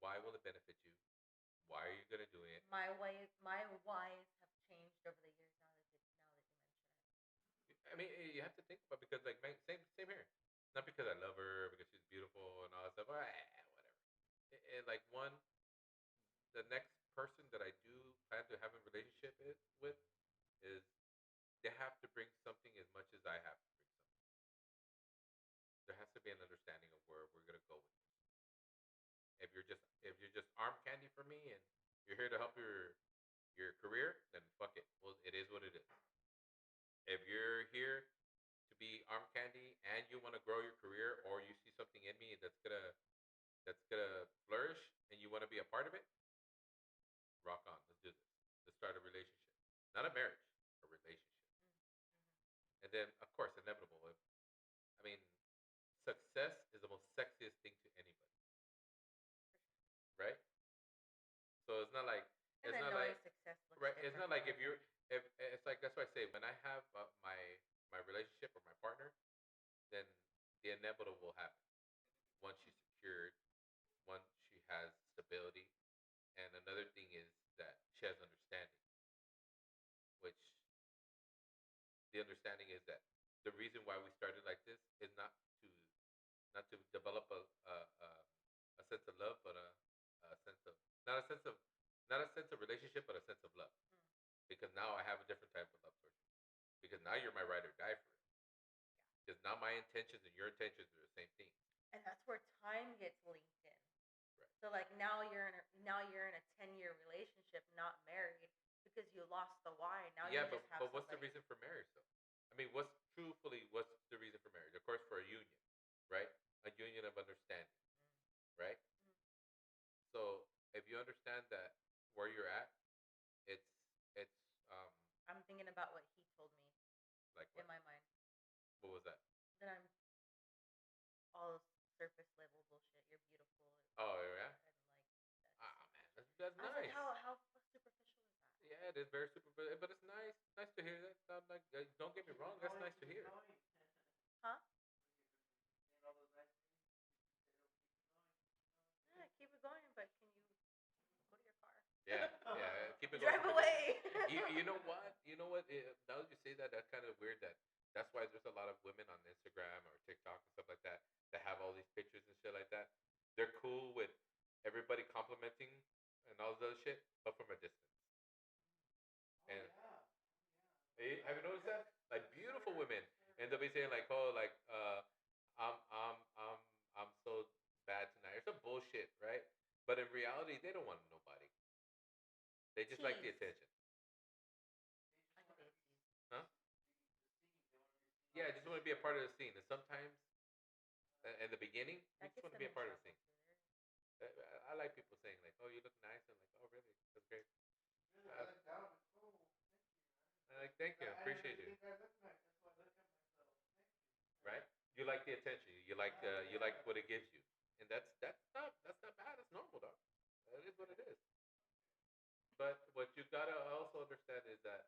Why will it benefit you? Why are you gonna do it? My whys have changed over the years now that you mention it. I mean, you have to think about because like man, same here. Not because I love her, because she's beautiful and all that stuff. Whatever. Like one, the next person that I do plan to have a relationship with is they have to bring something as much as I have to bring something. There has to be an understanding of where we're gonna go with this. If you're just arm candy for me and you're here to help your career, then fuck it. Well, it is what it is. If you're here to be arm candy and you want to grow your career or you see something in me that's gonna flourish and you want to be a part of it, rock on. Let's do this. Let's start a relationship, not a marriage, a relationship. And then, of course, inevitable. I mean, success is the most sexiest thing to anybody, right? So it's not like And it's then not knowing like success looks right. different. It's not like if you're if it's like that's why I say when I have my relationship or my partner, then the inevitable will happen once she's secured, once she has stability, and another thing is that she has understanding, which the understanding is that the reason why we started like this is not to develop a sense of love, but a sense of not a sense of not a sense of relationship, but a sense of love. Mm. Because now I have a different type of love towards you. Because now you're my ride or die for it. Because now my intentions and your intentions are the same thing. And that's where time gets linked in. Right. So like now you're in a 10-year relationship, not married, because you lost the why. Now Yeah, you just have but what's the somebody. reason for marriage though? I mean, what's the reason for marriage? Of course, for a union, right? A union of understanding, right? Mhm. So if you understand that where you're at, it's it's um I'm thinking about what he told me like in what? my mind. What was that? That I'm all surface level bullshit. You're beautiful. Oh yeah. And like that's. Ah man, that's I was like, nice. how superficial is that? Yeah, it is very super, but it's nice. Nice to hear that. Sound like don't get me wrong, that's nice to hear. Huh? Saying all those nice things. Yeah, keep it going Drive from a away. you know what? You know what? Now that you say that, that's kind of weird. That's why there's a lot of women on Instagram or TikTok and stuff like that that have all these pictures and shit like that. They're cool with everybody complimenting and all this other shit, but from a distance. And have you noticed that? Like beautiful women, and they'll be saying like, "Oh, like, I'm, I'm, I'm, I'm so bad tonight," or some bullshit, right? But in reality, they don't want nobody. They just like the Tease. attention, Like a baby. huh? Yeah, just want to be a part of the scene. And sometimes, in the beginning, you That just gets want to them be in a part of the trouble scene. too. I like people saying like, "Oh, you look nice," and like, "Oh, really? That's great." Uh, I like, thank you, I appreciate you. Right? You like the attention. You like what it gives you, and that's not bad. That's normal, dog. That is what it is. But what you gotta also understand is that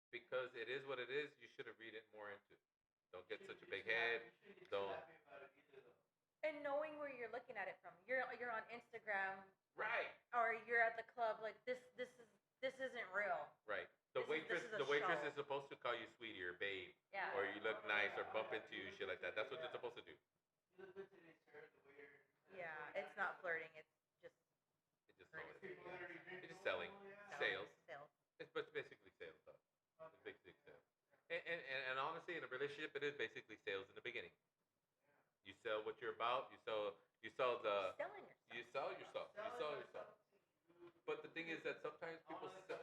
because it is what it is, you should have read it more into. It. Don't get such a big head. Don't. And knowing where you're looking at it from, you're on Instagram Right. or you're at the club. Like this isn't real. Right. This is a The waitress show. is supposed to call you sweetie or babe, Yeah. or you look nice, or bump into you, shit like that. That's what they're supposed to do. Yeah, it's not flirting. It's just It's just it's just selling, sales. sales. It's basically sales, though. It's basically sales. And honestly, in a relationship, it is basically sales in the beginning. You sell what you're about. You sell Selling yourself. you sell yourself. You sell yourself. But the thing is that sometimes people sell.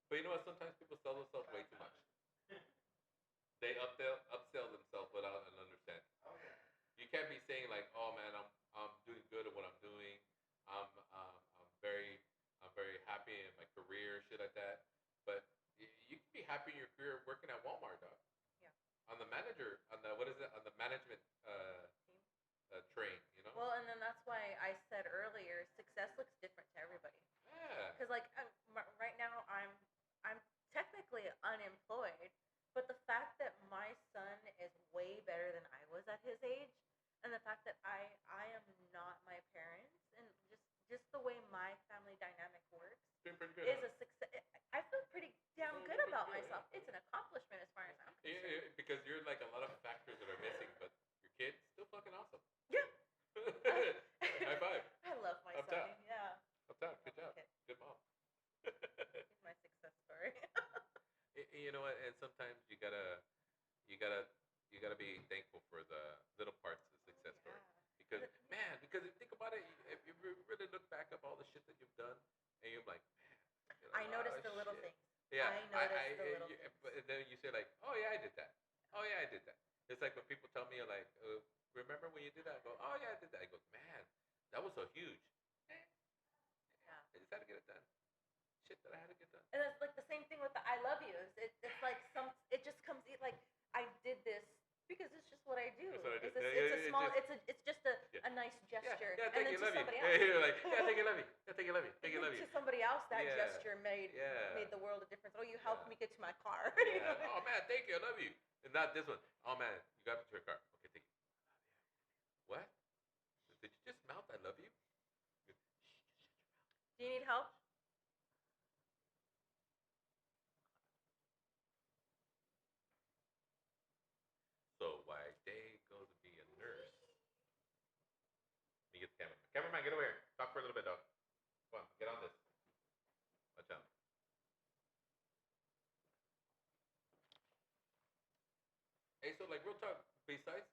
But you know what? Sometimes people sell themselves way too much. They upsell themselves without an understanding. You can't be saying like, "Oh man, I'm doing good at what I'm doing. I'm very happy in my career, shit like that." But you can be happy in your career working at Walmart, dog. Yeah. On the manager, on the what is it? On the management Team. train, you know. Well, and then that's why I said earlier, success looks different to everybody. Yeah. Because like right now, I'm technically unemployed, but the fact that my son is way better than I was at his age, and the fact that I am not my parents, and just the way my family dynamic works Doing pretty good. is Huh? a success. I feel pretty damn Oh, good pretty about good, myself. yeah. It's an accomplishment as far as I'm Yeah, concerned. because you're like a lot of factors that are missing, but your kid's still fucking awesome. Yeah. High five. I love my Up son. top. Yeah. Up top. Good Love my job. kid. Good mom. He's my success story. You know what? And sometimes you gotta be thankful for the little parts of the success story. Because because think about it, if you really look back up all the shit that you've done, and you're like, man, did a I lot noticed of the little shit. things. Yeah, I noticed the little you- things. But then you say like, oh yeah, I did that. Oh yeah, I did that. It's like when people tell me like, remember when you did that? I go, oh yeah, I did that. I go, man, that was so huge. Yeah. I just had to get it done. Shit that I had to get done. And it's like the same thing with the I love yous. It's like it just comes like I did this because it's just what I do. That's what I do. It's a, Yeah, it's a it's small. just- It's just Yeah. a nice gesture. Yeah, and thank then you, to love you. somebody Yeah, else. you're like, yeah, thank you, love you. Yeah, thank you, love you. Thank you, love you. To somebody else, that Yeah. gesture made Yeah. the world a difference. Oh, you helped Yeah. me get to my car. Yeah. Oh man, thank you, I love you. And not this one. Oh man, you got me to your car. Okay, thank you. What? Did you just mouth I love you? Do you need help? So why Day goes to be a nurse? Let me get the cameraman. Cameraman, get over here. Talk for a little bit, dog. Come on, get on this. Watch out. Hey, so like real talk. Besides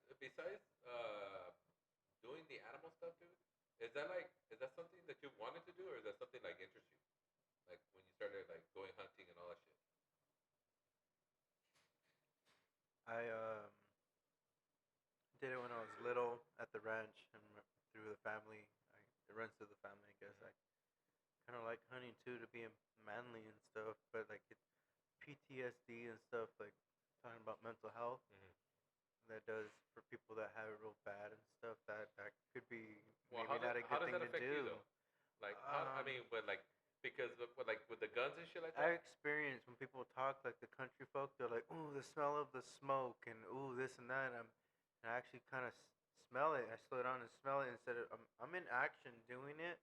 doing the animal stuff, dude, is that something that you wanted to do, or is that something like interests you? Like when you started like going hunting and all that shit. I did it when I was little at the ranch and through the family. It runs through the family, I guess. I kind of like hunting too to be manly and stuff, but like it's PTSD and stuff, like talking about mental health. Mm-hmm. That does for people that have it real bad and stuff. That could be Well, maybe not a how good does thing that to affect do. you though? Like, how, I Um, mean, but like because like with the guns and shit like I that. experience when people talk like the country folk, they're like, "Ooh, the smell of the smoke," and "Ooh, this and that." And I actually kind of smell it. I slow down and smell it instead of I'm in action doing it,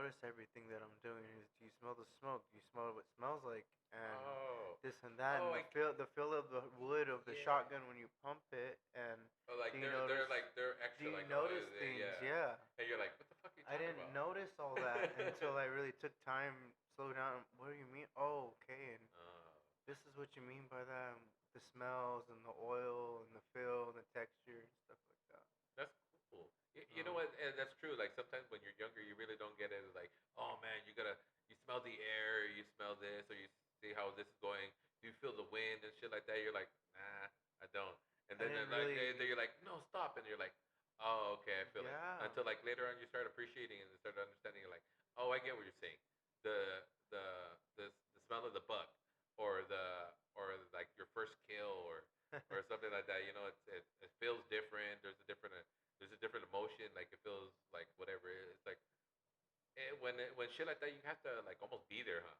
notice everything that I'm doing. Do you smell the smoke? Do you smell what it smells like? And Oh. this and that, Oh, and the feel of the wood of the Yeah. shotgun when you pump it, and Oh, like do you they're notice? like they're Do extra you like notice oh, things? yeah. Yeah. And you're like, what the fuck are you I talking didn't about? notice all that until I really took time, slow down. What do you mean? Oh, okay. And Oh. this is what you mean by that. The smells and the oil and the feel and the texture and stuff like that. That's cool. You know what? And that's true. Like sometimes when you're younger, you really don't get it. Like, oh man, you smell the air, you smell this, or you see how this is going. You feel the wind and shit like that. You're like, nah, I don't. And I then didn't like really. then you're like, no, stop. And you're like, oh, okay, I feel it. Yeah. Until like later on, you start appreciating and start understanding. You're like, oh, I get what you're saying. The smell of the buck, or like your first kill, or something like that. You know, it feels different. There's a different emotion. Like it feels like whatever. It's like when shit like that, you have to like almost be there, huh?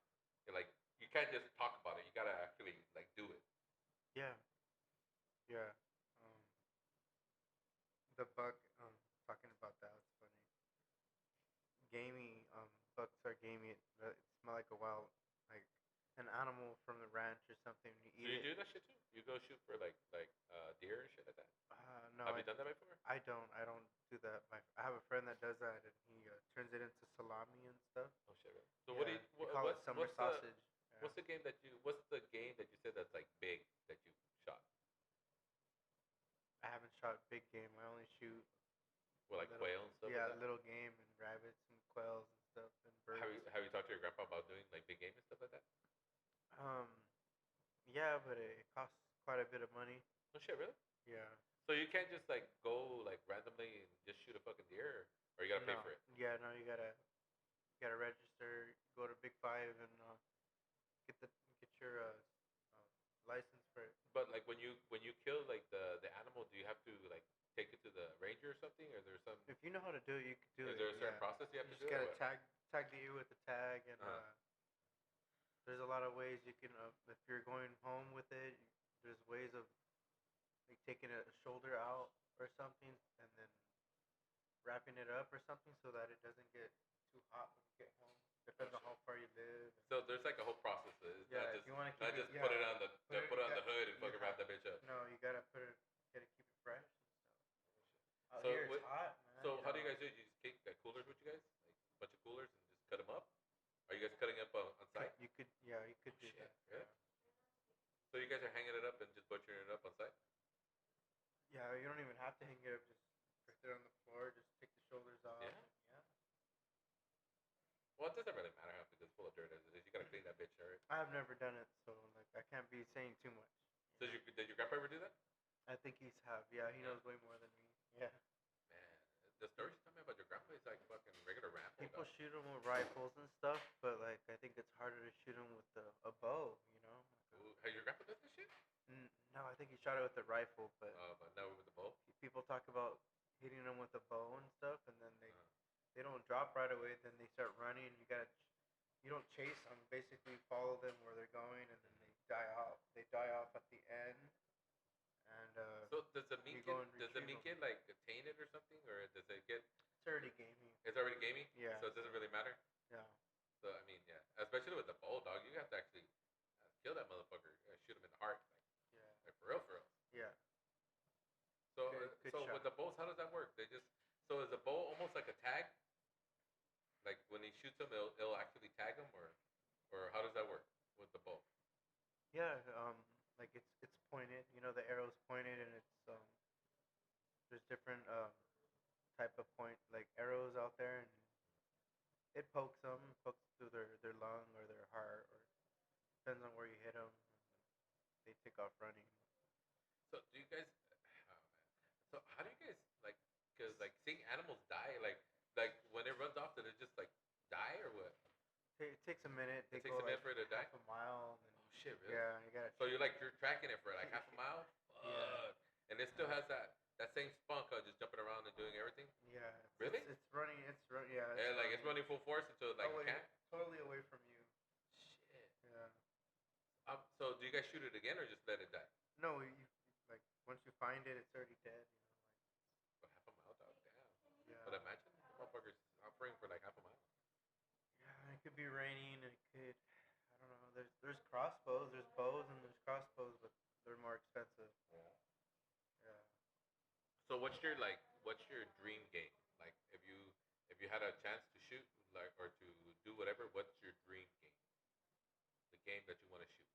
You're like you can't just talk about it. You gotta actually like do it. Yeah. Yeah. Um, the buck. Talking about that was funny. Gamey. Bucks are gamey. It smell like a wild, like an animal from the ranch or something. You So eat you it. do that shit too? You go shoot for like deer and shit like that? No, Have you done that before? I don't. I don't do that. I have a friend that does that, and he turns it into salami and stuff. Oh shit. Really? So what do you They call it summer what's sausage. what's the game that you what's the game that you said that's like big that you shot? I haven't shot big game. I only shoot Well, like little, quail and stuff yeah, like that. little game and rabbits and quails and stuff and birds. Have you talked to your grandpa about doing like big game and stuff like that? Um, yeah, but it costs quite a bit of money. No shit, really? Yeah. So you can't just like go like randomly and just shoot a fucking deer, or you gotta pay No. for it. Yeah, no, you gotta register. Go to Big Five and get your license for it. But like when you kill like the animal, do you have to like take it to the ranger or something, or there's some If you know how to do it, you could do is it. there a certain Yeah. process you have You to just do it? Or gotta what? tag the ear with the tag, and Uh-huh. there's a lot of ways you can. If you're going home with it, there's ways of like taking a shoulder out or something, and then wrapping it up or something so that it doesn't get too hot when you get home. Depends on how far you live. So there's like a whole process. It's Yeah, not if just you want to not keep it, just yeah, put it on the put it on you the hood and you fucking wrap have, that bitch up. no, you gotta gotta keep it fresh and stuff. Out So here it's what, hot, man. so how do you guys do it? You just take coolers with you guys, like a bunch of coolers, and just cut them up. Are you guys cutting up on site? You could, yeah, you could do Shit, that. really? So you guys are hanging it up and just butchering it up on site? Yeah, you don't even have to hang it up. Just right there on the floor. Just take the shoulders off. Yeah. And, yeah. Well, it doesn't really matter how big it's full of dirt as it is. You gotta clean that bitch, right? I have never done it, so like I can't be saying too much. Did your grandpa ever do that? I think he's have. Yeah, he knows way more than me. Yeah. Man, the stories you tell me about your grandpa is like fucking regular Rambo. People dog. shoot them with rifles and stuff, but like I think it's harder to shoot them with a bow. You know. Ooh, hey, your grandpa does this shit? No, I think he shot it with a rifle, but But now with the bow. people talk about hitting them with a bow and stuff, and then Uh, they don't drop right away. Then they start running. You don't chase them. Basically, follow them where they're going, and then they die off. They die off at the end, and so does the you meat go get and does the retrieve meat get like tainted or something, or does it get? it's already gamey. It's already gamey. Yeah. So it doesn't really matter. Yeah. So I mean, yeah, especially with the bow, dog, you have to actually kill that motherfucker, shoot him in the heart, Yeah. like for real, for real. Yeah. So Good so shot. with the bows, how does that work? They just so is the bow almost like a tag? Like when he shoots him, it'll actually tag him, or how does that work with the bow? Yeah. Like it's pointed. You know, the arrow's pointed, and it's there's different type of point like arrows out there, and it pokes them, pokes through their lung or their heart, or depends on where you hit them. They take off running. So do you guys? Oh man. So how do you guys like? Cause like seeing animals die, like when it runs off, did it just like die or what? It takes a minute. They It takes go a minute like for it to die? half a mile, and then Oh shit, really? yeah, you gotta. So you're tracking it for like half a mile? Fuck. Yeah. And it still has that same spunk of just jumping around and doing everything? Yeah. Really? It's running. Yeah. And like it's running full force until like away, it can't? totally away from you. Shit. Yeah. So do you guys shoot it again or just let it die? No, like once you find it, it's already dead. For half a mile, dog. Damn. Yeah. But imagine the motherfuckers offering for like half a mile. could be raining. It could. I don't know. There's crossbows. There's bows and there's crossbows, but they're more expensive. Yeah. Yeah. So what's your dream game? Like if you had a chance to shoot like or to do whatever, what's your dream game? The game that you want to shoot.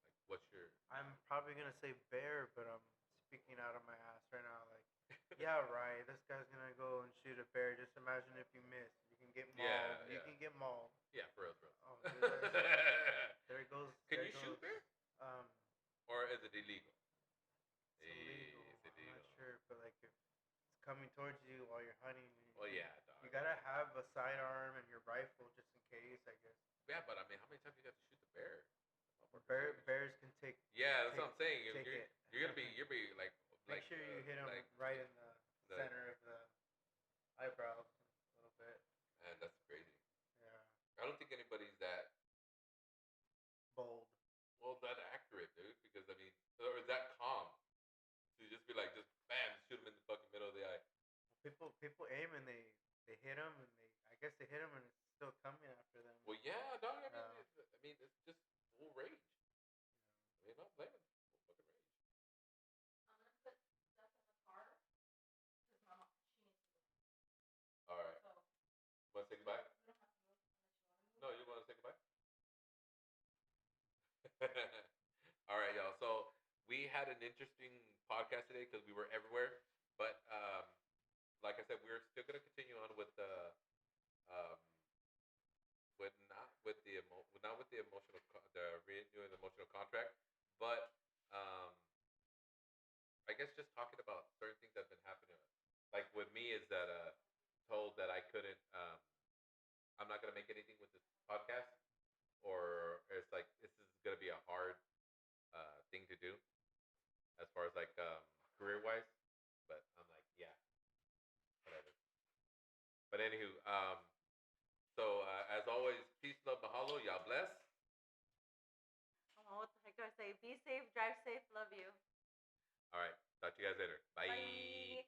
Like what's your I'm probably gonna say bear, but I'm speaking out of my ass right now. Like, yeah, right. This guy's gonna go and shoot a bear. Just imagine if you miss. You can get mauled. Yeah, You yeah. can get mauled. Yeah, for real, for real. Oh, dude, there goes. Can There you shoot goes. bear? Um, Or is it illegal? it's illegal. It's I'm not illegal. sure, but like if it's coming towards you while you're hunting, Well, yeah, dog. you gotta have a sidearm and your rifle just in case, I guess. Yeah, but I mean, how many times you got to shoot the bear? Bears can take. Yeah, that's what I'm saying. take it. You're gonna be like Make like sure you hit him like right in the the- center of the eyebrows a little bit. Man, that's crazy. Yeah. I don't think anybody's that Bold. well that accurate, dude. Because I mean, or that calm to just be like just bam, shoot him in the fucking middle of the eye. People aim and they hit him and I guess they hit him and it's still coming after them. Well, yeah, dog. Yeah. I mean, it's just full rage. I mean, not blaming full fucking rage. I'm gonna put stuff in the car because my mom she needs to go. All right, So want to say goodbye? we don't have to go unless you want to move. No, you want to say goodbye? All right, y'all. So we had an interesting podcast today because we were everywhere, but like I said, we're still gonna continue on with the um, not with the emotional the renewing the emotional contract, but I guess just talking about certain things that have been happening. Like with me is that told that I couldn't I'm not gonna make anything with this podcast, or it's like this is gonna be a hard thing to do as far as like career wise. But I'm like, yeah, whatever. But anywho, so as always, peace, love, mahalo, y'all bless. Oh, what the heck do I say? Be safe, drive safe, love you. All right, talk to you guys later. Bye. Bye.